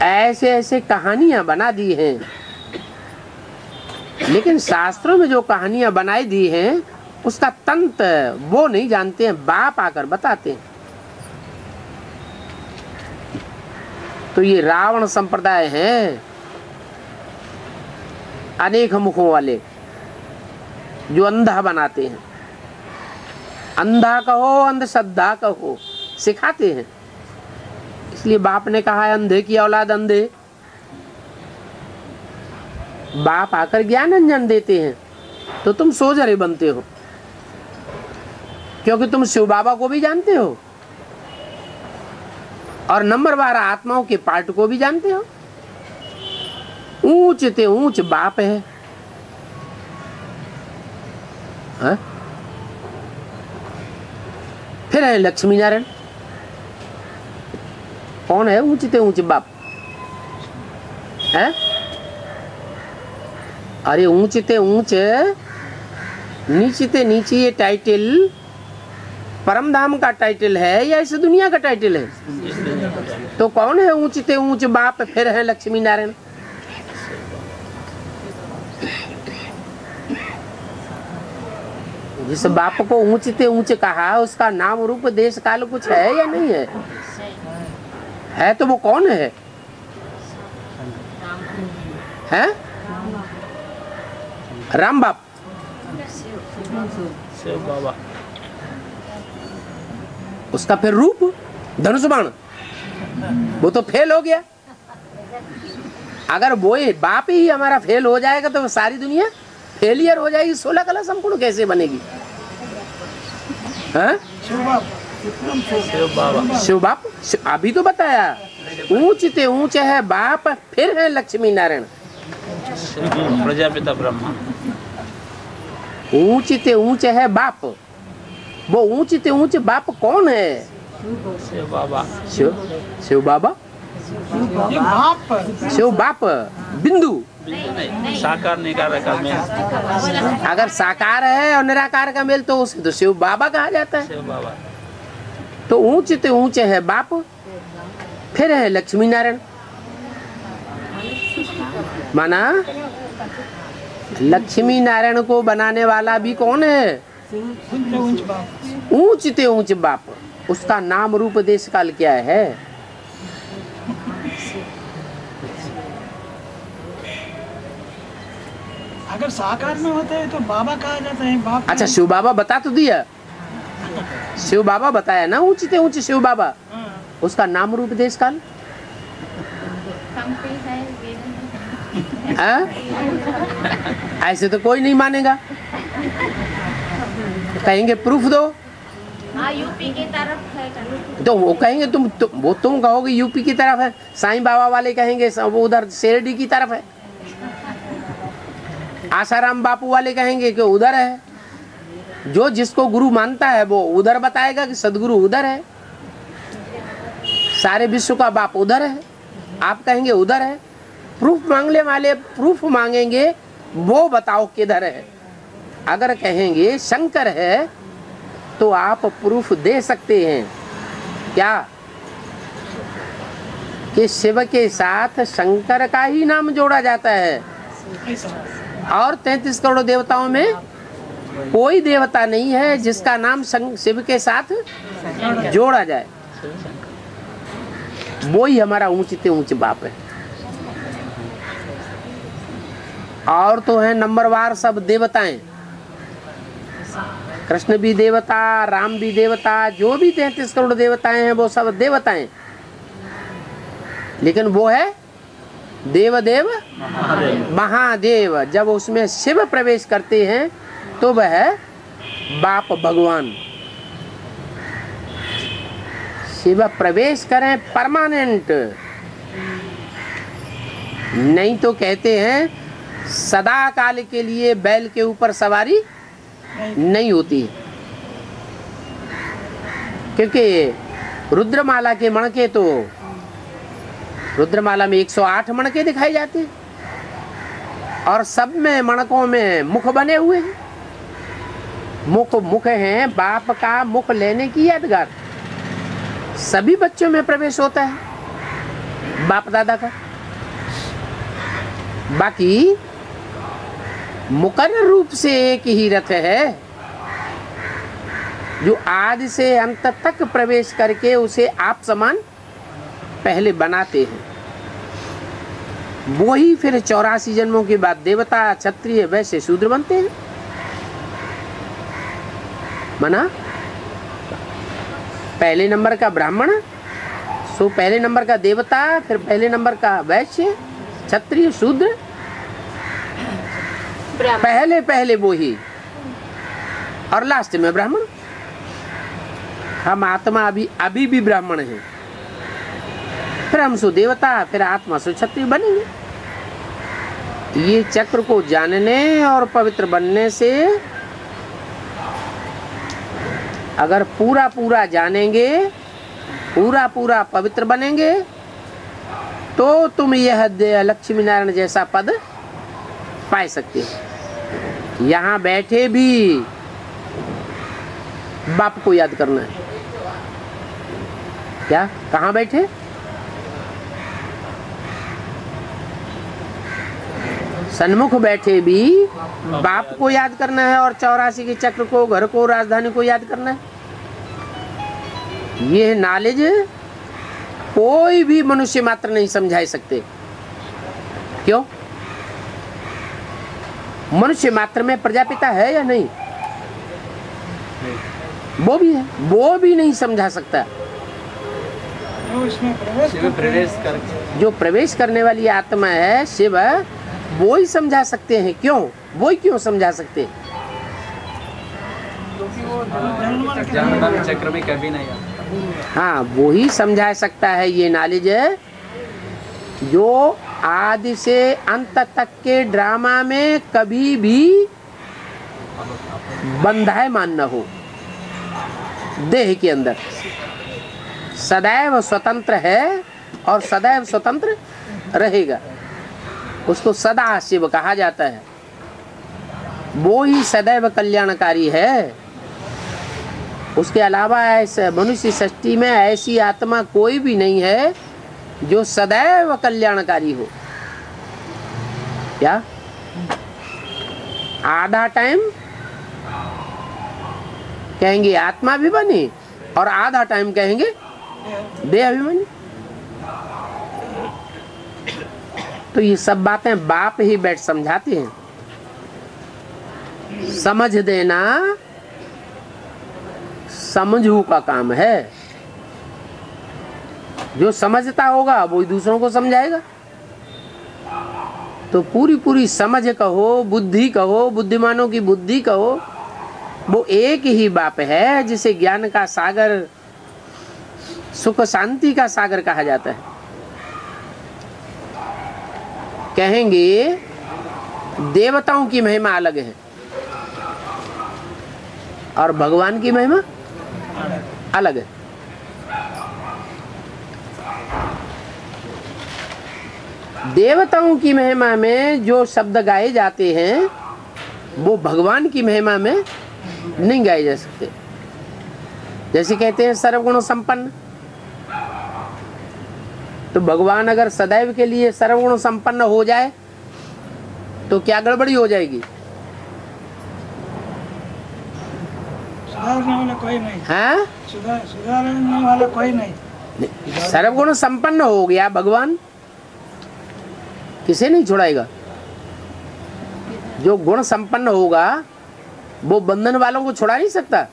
ऐसे ऐसे कहानियां बना दी हैं। लेकिन शास्त्रों में जो कहानियां बनाई दी हैं उसका तंत्र वो नहीं जानते हैं, बाप आकर बताते हैं। तो ये रावण संप्रदाय है, अनेक मुखों वाले, जो अंधा बनाते हैं। अंधा कहो, अंधश्रद्धा कहो, सिखाते हैं। इसलिए बाप ने कहा है अंधे की औलाद अंधे। बाप आकर ज्ञान अंजन देते हैं तो तुम सोझरे बनते हो, क्योंकि तुम शिव बाबा को भी जानते हो और नंबर 12 आत्माओं के पार्ट को भी जानते हो। ऊंच ते ऊंच बाप है, हा? फिर है लक्ष्मी नारायण। कौन है ऊंच ते ऊंच बाप? है? अरे ऊंच ते ऊंच, नीचे ते नीचे, ये टाइटल परम धाम का टाइटल है या इस दुनिया का टाइटल है? तो कौन है ऊंच ते ऊंच बाप? फिर है लक्ष्मी नारायण। जिस बाप को ऊंच ते ऊंच कहा उसका नाम रूप देश काल कुछ है या नहीं है? है तो वो कौन है? हैं? राम बाप, शिव बाबा। उसका फिर रूप धनुष बाण, वो तो फेल हो गया। अगर वो बाप ही हमारा फेल हो जाएगा तो सारी दुनिया फेलियर हो जाएगी। 16 कला संपूर्ण कैसे बनेगी? हाँ? शिव बाप, अभी तो बताया ऊंच ते ऊंच है बाप, फिर है लक्ष्मी नारायण। प्रजापिता ब्रह्मा। ऊंच ते ऊंच है बाप। वो ऊंच ते ऊंच बाप कौन है? शिव बाबा। शिव बाबा, शिव बाप बिंदु नहीं, साकार निराकार का मेल। अगर साकार है और निराकार का मेल तो उसे तो शिव बाबा कहा जाता है। शिव बाबा। तो ऊंच ते ऊंच है बाप, फिर है लक्ष्मी नारायण। माना लक्ष्मी नारायण को बनाने वाला भी कौन है? ऊंचते ऊंच बाप, उसका नाम रूप देश काल क्या है? अगर साकार में होते हैं तो बाबा कहा जाता है, बाप। अच्छा, शिव बाबा बता तो दिया, शिव बाबा बताया ना, ऊंचते ऊंच शिव बाबा, उसका नाम रूप देश काल। ऐसे तो कोई नहीं मानेगा, कहेंगे प्रूफ दो। यूपी की तरफ है, तो वो कहेंगे तुम कहोगे यूपी की तरफ है, साईं बाबा वाले कहेंगे वो उधर शेरडी की तरफ है, आसाराम बापू वाले कहेंगे कि उधर है। जो जिसको गुरु मानता है वो उधर बताएगा कि सदगुरु उधर है, सारे विश्व का बाप उधर है, आप कहेंगे उधर है। प्रूफ मांगने वाले प्रूफ मांगेंगे, वो बताओ किधर है। अगर कहेंगे शंकर है तो आप प्रूफ दे सकते हैं क्या कि शिव के साथ शंकर का ही नाम जोड़ा जाता है, और 33 करोड़ देवताओं में कोई देवता नहीं है जिसका नाम शिव के साथ जोड़ा जाए। वो ही हमारा ऊंचते ऊंच बाप है। और तो है नंबरवार सब देवताएं, कृष्ण भी देवता, राम भी देवता, जो भी 33 करोड़ देवताएं हैं वो सब देवताएं, लेकिन वो है देवदेव महादेव। जब उसमें शिव प्रवेश करते हैं तो वह है बाप भगवान। शिव प्रवेश करें परमानेंट, नहीं तो कहते हैं सदा काल के लिए बैल के ऊपर सवारी नहीं होती, क्योंकि रुद्रमाला के मणके तो रुद्रमाला में 108 मणके दिखाए जाते हैं, और सब में मणकों में मुख बने हुए हैं। मुख हैं बाप का मुख लेने की यादगार। सभी बच्चों में प्रवेश होता है बाप दादा का। बाकी मुकर्रर रूप से एक ही रथ है जो आदि से अंत तक प्रवेश करके उसे आप समान पहले बनाते हैं। वो ही फिर 84 जन्मों के बाद देवता, क्षत्रिय, वैश्य, शूद्र बनते हैं। माना पहले नंबर का ब्राह्मण, सो पहले नंबर का देवता, फिर पहले नंबर का वैश्य, क्षत्रिय, शूद्र, पहले वो ही, और लास्ट में ब्राह्मण। हम आत्मा अभी भी ब्राह्मण हैं, फिर हम सो देवता, फिर आत्मा सो क्षत्रिय बनेंगे। ये चक्र को जानने और पवित्र बनने से अगर पूरा जानेंगे, पूरा पवित्र बनेंगे, तो तुम यह लक्ष्मी नारायण जैसा पद पा सकते हो। यहाँ बैठे भी बाप को याद करना है। क्या? कहाँ बैठे? सन्मुख बैठे भी बाप को याद करना है, और 84 के चक्र को, घर को, राजधानी को याद करना है। ये नॉलेज कोई भी मनुष्य मात्र नहीं समझा सकते। क्यों? मनुष्य मात्र में प्रजापिता है या नहीं? वो भी है, वो भी नहीं समझा सकता। जो प्रवेश करने वाली आत्मा है शिव, वो ही समझा सकते हैं। क्यों? वो ही क्यों समझा सकते? चक्र में कभी नहीं आता। हाँ, वो ही समझा सकता है। ये नॉलेज है जो आदि से अंत तक के ड्रामा में कभी भी बंधायमान न हो। देह के अंदर सदैव स्वतंत्र है और सदैव स्वतंत्र रहेगा। उसको सदा शिव कहा जाता है। वो ही सदैव कल्याणकारी है। उसके अलावा ऐसे मनुष्य सृष्टि में ऐसी आत्मा कोई भी नहीं है जो सदैव कल्याणकारी हो। क्या? आधा टाइम कहेंगे आत्माभिमानी, और आधा टाइम कहेंगे देह अभिमानी। तो ये सब बातें बाप ही बैठ समझाते हैं। समझ देना समझू का काम है। जो समझता होगा वो दूसरों को समझाएगा। तो पूरी पूरी समझ कहो, बुद्धि कहो, बुद्धिमानों की बुद्धि कहो, वो एक ही बाप है जिसे ज्ञान का सागर, सुख शांति का सागर कहा जाता है। कहेंगे देवताओं की महिमा अलग है और भगवान की महिमा अलग है। देवताओं की महिमा में जो शब्द गाए जाते हैं वो भगवान की महिमा में नहीं गाए जा सकते। जैसे कहते हैं सर्वगुण संपन्न, तो भगवान अगर सदैव के लिए सर्वगुण संपन्न हो जाए तो क्या गड़बड़ी हो जाएगी? सुधारने वाला कोई नहीं हाँ, सुधारने वाला कोई नहीं। सर्वगुण संपन्न हो गया भगवान, किसे नहीं छुड़ाएगा। जो गुण संपन्न होगा वो बंधन वालों को छुड़ा नहीं सकता,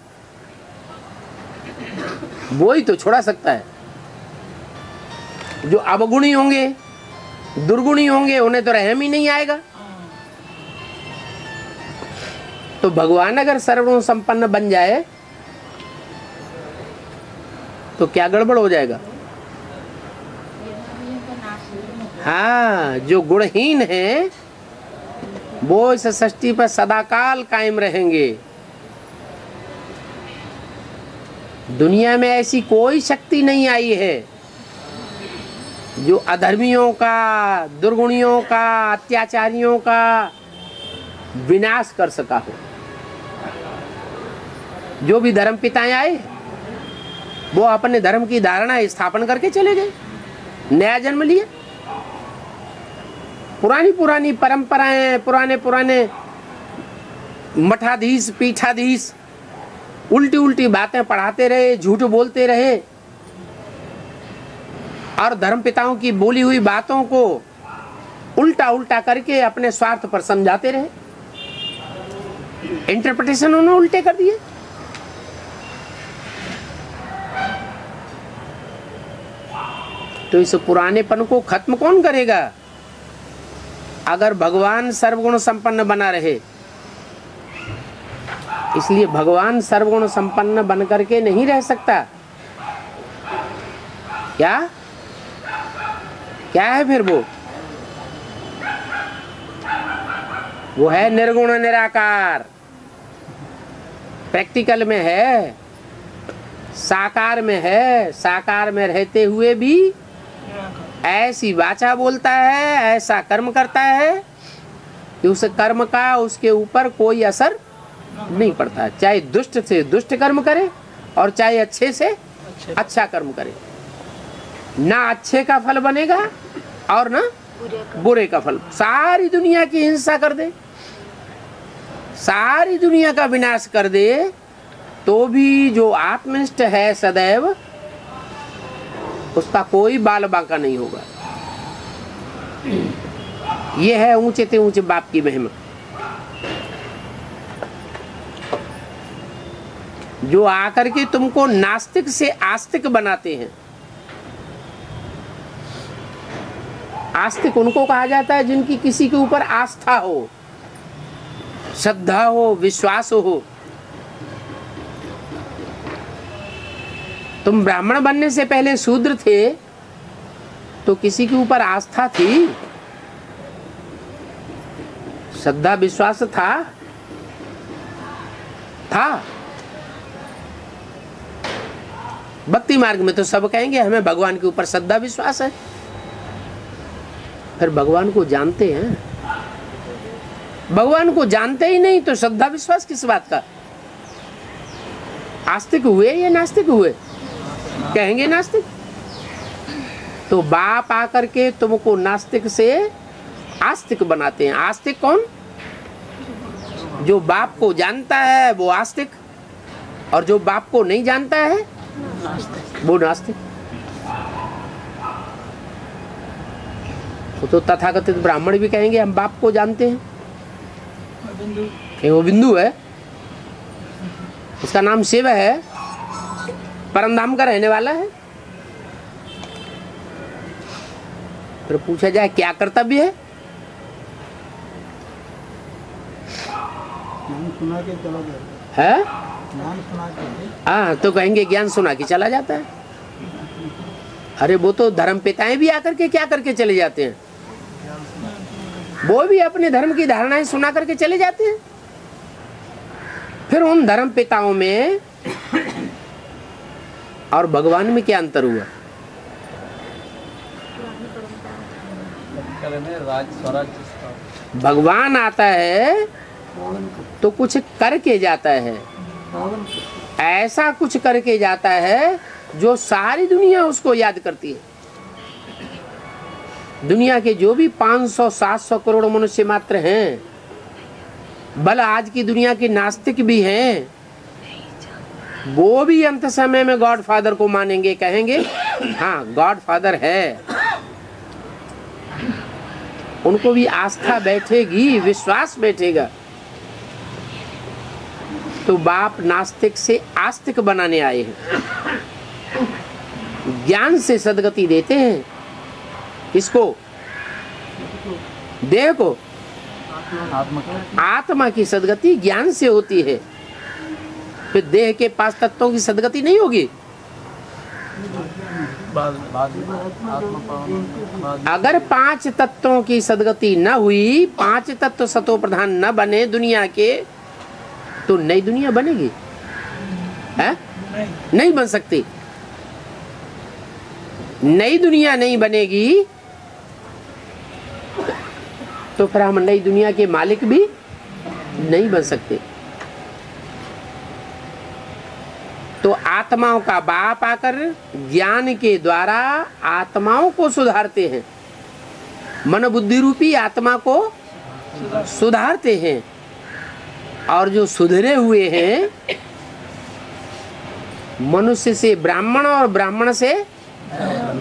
वो ही तो छुड़ा सकता है। जो अवगुणी होंगे, दुर्गुणी होंगे, उन्हें तो रहम ही नहीं आएगा। तो भगवान अगर सर्वगुण संपन्न बन जाए तो क्या गड़बड़ हो जाएगा? हाँ, जो गुणहीन है वो इस सृष्टि पर सदाकाल कायम रहेंगे। दुनिया में ऐसी कोई शक्ति नहीं आई है जो अधर्मियों का, दुर्गुणियों का, अत्याचारियों का विनाश कर सका हो। जो भी धर्म पिताएं आए वो अपने धर्म की धारणा स्थापन करके चले गए, नया जन्म लिए। पुरानी पुरानी परंपराएं, पुराने पुराने मठाधीश, पीठाधीश उल्टी उल्टी बातें पढ़ाते रहे, झूठ बोलते रहे और धर्मपिताओं की बोली हुई बातों को उल्टा उल्टा करके अपने स्वार्थ पर समझाते रहे। इंटरप्रिटेशन उन्होंने उल्टे कर दिए। तो इस पुरानेपन को खत्म कौन करेगा? अगर भगवान सर्वगुण संपन्न बना रहे। इसलिए भगवान सर्वगुण संपन्न बन करके नहीं रह सकता। क्या क्या है फिर? वो है निर्गुण निराकार। प्रैक्टिकल में है, साकार में है। साकार में रहते हुए भी ऐसी वाचा बोलता है, ऐसा कर्म करता है कि उस कर्म का उसके ऊपर कोई असर नहीं पड़ता। चाहे दुष्ट से दुष्ट कर्म करे और चाहे अच्छे से अच्छा कर्म करे, ना अच्छे का फल बनेगा और ना बुरे का फल। सारी दुनिया की हिंसा कर दे, सारी दुनिया का विनाश कर दे, तो भी जो आत्मनिष्ठ है सदैव, उसका कोई बाल बांका नहीं होगा। ये है ऊंचे ते ऊंचे बाप की महिमा। जो आकर के तुमको नास्तिक से आस्तिक बनाते हैं। आस्तिक उनको कहा जाता है जिनकी किसी के ऊपर आस्था हो, श्रद्धा हो, विश्वास हो। तुम ब्राह्मण बनने से पहले शूद्र थे तो किसी के ऊपर आस्था थी, श्रद्धा विश्वास था। भक्ति मार्ग में तो सब कहेंगे हमें भगवान के ऊपर श्रद्धा विश्वास है। फिर भगवान को जानते हैं? भगवान को जानते ही नहीं तो श्रद्धा विश्वास किस बात का? आस्तिक हुए या नास्तिक हुए? कहेंगे नास्तिक। तो बाप आकर के तुमको नास्तिक से आस्तिक बनाते हैं। आस्तिक कौन? जो बाप को जानता है वो आस्तिक, और जो बाप को नहीं जानता है वो नास्तिक। वो तो तथाकथित ब्राह्मण भी कहेंगे हम बाप को जानते हैं, वो बिंदु है, उसका नाम शिव है, परमधाम का रहने वाला है। फिर पूछा जाए क्या कर्तव्य है? सुना के चला जाता है ज्ञान सुना के। हाँ, तो कहेंगे ज्ञान सुना के चला जाता है। अरे वो तो धर्म पिताएं भी आकर के क्या करके चले जाते हैं, वो भी अपने धर्म की धारणाएं सुना करके चले जाते हैं। फिर उन धर्म पिताओं में और भगवान में क्या अंतर हुआ? भगवान आता है तो कुछ करके जाता है, ऐसा कुछ करके जाता है जो सारी दुनिया उसको याद करती है। दुनिया के जो भी 500-700 करोड़ मनुष्य मात्र हैं, भला आज की दुनिया के नास्तिक भी हैं, वो भी अंत समय में गॉड फादर को मानेंगे, कहेंगे हाँ गॉड फादर है। उनको भी आस्था बैठेगी, विश्वास बैठेगा। तो बाप नास्तिक से आस्तिक बनाने आए हैं, ज्ञान से सदगति देते हैं। किसको? देह को। आत्मा की सदगति ज्ञान से होती है। फिर देह के 5 तत्वों की सदगति नहीं होगी। अगर 5 तत्वों की सदगति न हुई, 5 तत्व सतो प्रधान न बने दुनिया के, तो नई दुनिया बनेगी? है? नहीं बन सकती। नई दुनिया नहीं बनेगी तो फिर हम नई दुनिया के मालिक भी नहीं बन सकते। तो आत्माओं का बाप आकर ज्ञान के द्वारा आत्माओं को सुधारते हैं, मन बुद्धि रूपी आत्मा को सुधारते हैं। और जो सुधरे हुए हैं, मनुष्य से ब्राह्मण और ब्राह्मण से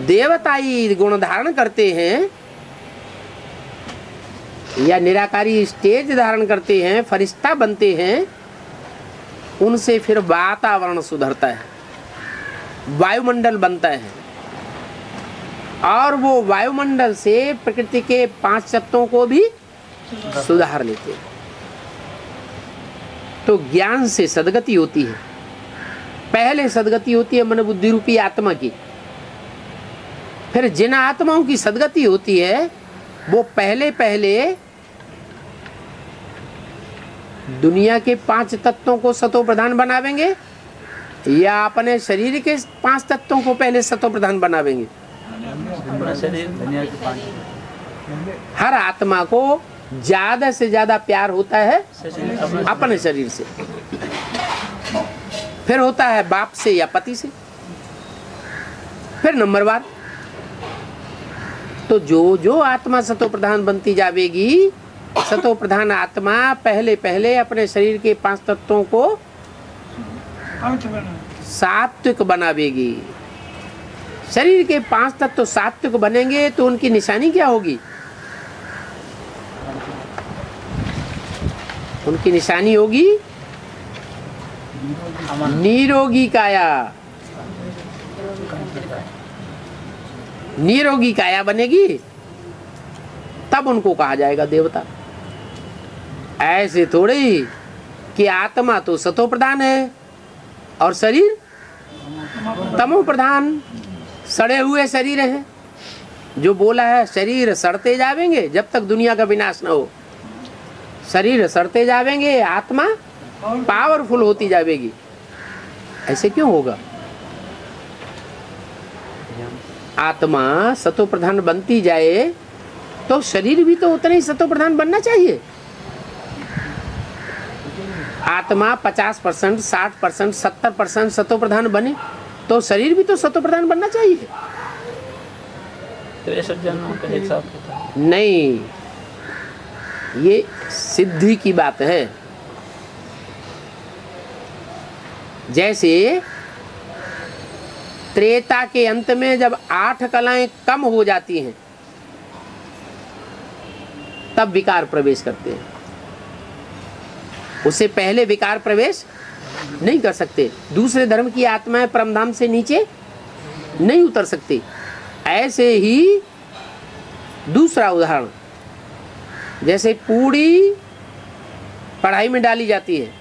देवताई गुण धारण करते हैं, या निराकारी स्टेज धारण करते हैं, फरिश्ता बनते हैं, उनसे फिर वातावरण सुधरता है, वायुमंडल बनता है। और वो वायुमंडल से प्रकृति के 5 तत्वों को भी सुधार लेते हैं। तो ज्ञान से सदगति होती है। पहले सदगति होती है मन बुद्धि रूपी आत्मा की। फिर जिन आत्माओं की सदगति होती है वो पहले दुनिया के 5 तत्वों को सतो प्रधान बनावेंगे, या अपने शरीर के 5 तत्वों को पहले सतो प्रधान बनावेंगे। हर आत्मा को ज्यादा से ज्यादा प्यार होता है अपने शरीर से, फिर होता है बाप से या पति से, फिर नंबरवार। तो जो आत्मा सतो प्रधान बनती जाएगी, सतो प्रधान आत्मा पहले अपने शरीर के 5 तत्वों को सात्विक बनावेगी। शरीर के 5 तत्व सात्विक बनेंगे तो उनकी निशानी क्या होगी? उनकी निशानी होगी निरोगी काया। निरोगी काया बनेगी तब उनको कहा जाएगा देवता। ऐसे थोड़े ही कि आत्मा तो सतो प्रधान है और शरीर तमो प्रधान, सड़े हुए शरीर हैं। जो बोला है शरीर सड़ते जावेंगे जब तक दुनिया का विनाश न हो। शरीर सड़ते जावेंगे, आत्मा पावरफुल होती जाएगी। ऐसे क्यों होगा? आत्मा सतो प्रधान बनती जाए तो शरीर भी तो उतना ही सतो प्रधान बनना चाहिए। आत्मा 50%, 60%, 70% सतो प्रधान बने तो शरीर भी तो सतो प्रधान बनना चाहिए। तो ये सब जन्मों का हिसाब किताब नहीं, ये सिद्धि की बात है। जैसे त्रेता के अंत में जब 8 कलाएं कम हो जाती हैं तब विकार प्रवेश करते हैं, उससे पहले विकार प्रवेश नहीं कर सकते। दूसरे धर्म की आत्माएं परमधाम से नीचे नहीं उतर सकती। ऐसे ही दूसरा उदाहरण, जैसे पूड़ी कढ़ाई में डाली जाती है,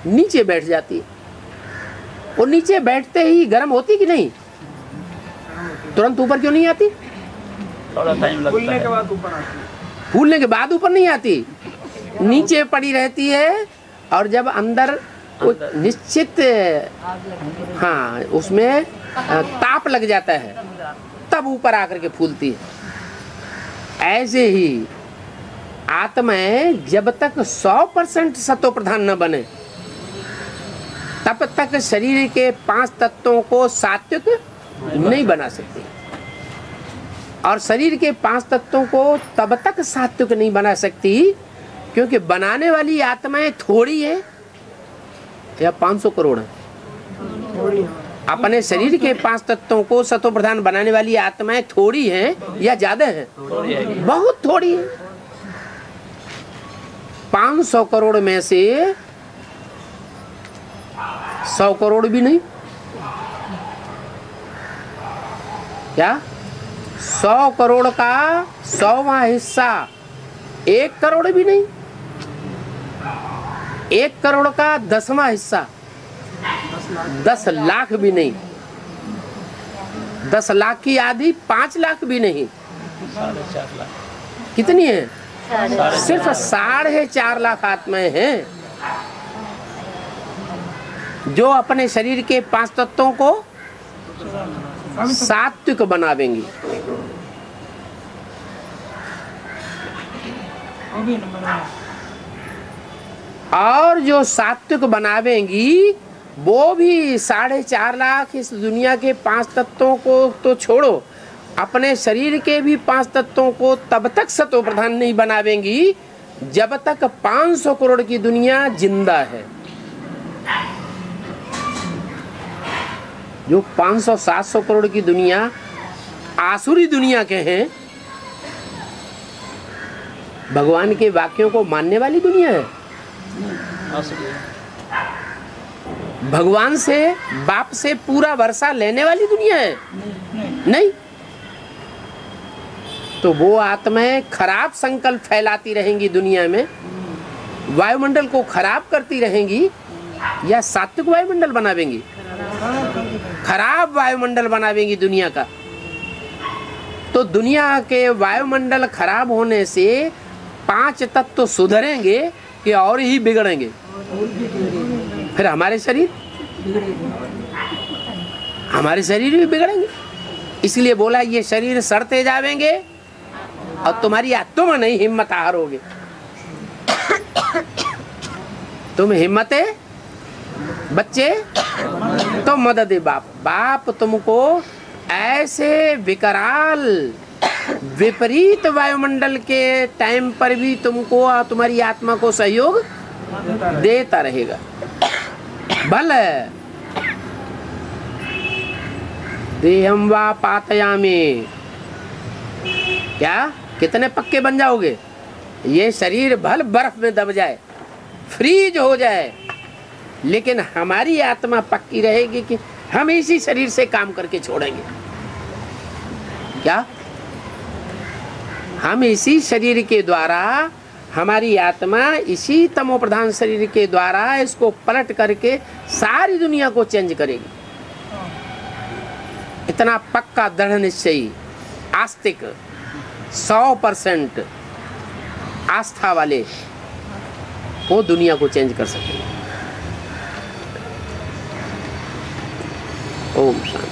नीचे बैठ जाती है, और नीचे बैठते ही गर्म होती कि नहीं? तुरंत ऊपर क्यों नहीं आती? थोड़ा टाइम लगता फूलने है। के बाद ऊपर आती है। फूलने के बाद ऊपर नहीं आती, नीचे पड़ी रहती है, और जब अंदर कुछ निश्चित हाँ उसमें ताप लग जाता है तब ऊपर आकर के फूलती है। ऐसे ही आत्माएं जब तक 100% सत्व प्रधान न बने तब तक शरीर के 5 तत्वों को सात्विक नहीं बना सकती, और शरीर के 5 तत्वों को तब तक सात्विक नहीं बना सकती क्योंकि बनाने वाली आत्माएं थोड़ी है या 500 करोड़ है। अपने शरीर के 5 तत्वों को सत्व प्रधान बनाने वाली आत्माएं थोड़ी हैं या ज्यादा हैं? बहुत थोड़ी है। 500 करोड़ में से 100 करोड़ भी नहीं, क्या 100 करोड़ का 100वां हिस्सा 1 करोड़ भी नहीं, 1 करोड़ का 10वां हिस्सा 10 लाख भी नहीं, 10 लाख की आधी 5 लाख भी नहीं। 4.5 लाख। कितनी है? सिर्फ 4.5 लाख आत्माएं हैं जो अपने शरीर के 5 तत्वों को सात्विक बनावेंगी। वो भी नंबर 1। और जो सात्विक बनावेंगी वो भी 4.5 लाख इस दुनिया के 5 तत्वों को तो छोड़ो, अपने शरीर के भी 5 तत्वों को तब तक सत्व प्रधान नहीं बनावेंगी जब तक 500 करोड़ की दुनिया जिंदा है। जो 500-700 करोड़ की दुनिया आसुरी दुनिया के हैं, भगवान के वाक्यों को मानने वाली दुनिया है। भगवान से बाप से पूरा वर्षा लेने वाली दुनिया है नहीं। तो वो आत्माएं खराब संकल्प फैलाती रहेंगी दुनिया में, वायुमंडल को खराब करती रहेंगी, या सात्विक वायुमंडल बनावेंगी? खराब वायुमंडल बनावेंगी दुनिया का। तो दुनिया के वायुमंडल खराब होने से 5 तत्व सुधरेंगे कि और ही बिगड़ेंगे? फिर हमारे शरीर भी बिगड़ेंगे। इसलिए बोला ये शरीर सड़ते जावेंगे और तुम नहीं हिम्मत हारोगे। तुम हिम्मते बच्चे तो मदद बाप। बाप तुमको ऐसे विकराल विपरीत वायुमंडल के टाइम पर भी तुमको और तुम्हारी आत्मा को सहयोग देता रहेगा। भले देहम वा पातयामी, क्या कितने पक्के बन जाओगे? ये शरीर भल बर्फ में दब जाए, फ्रीज हो जाए, लेकिन हमारी आत्मा पक्की रहेगी कि हम इसी शरीर से काम करके छोड़ेंगे। क्या हम इसी शरीर के द्वारा, हमारी आत्मा इसी तमो प्रधान शरीर के द्वारा इसको पलट करके सारी दुनिया को चेंज करेगी। इतना पक्का दृढ़ निश्चयी आस्तिक 100% आस्था वाले वो दुनिया को चेंज कर सकेंगे। ओम शांति।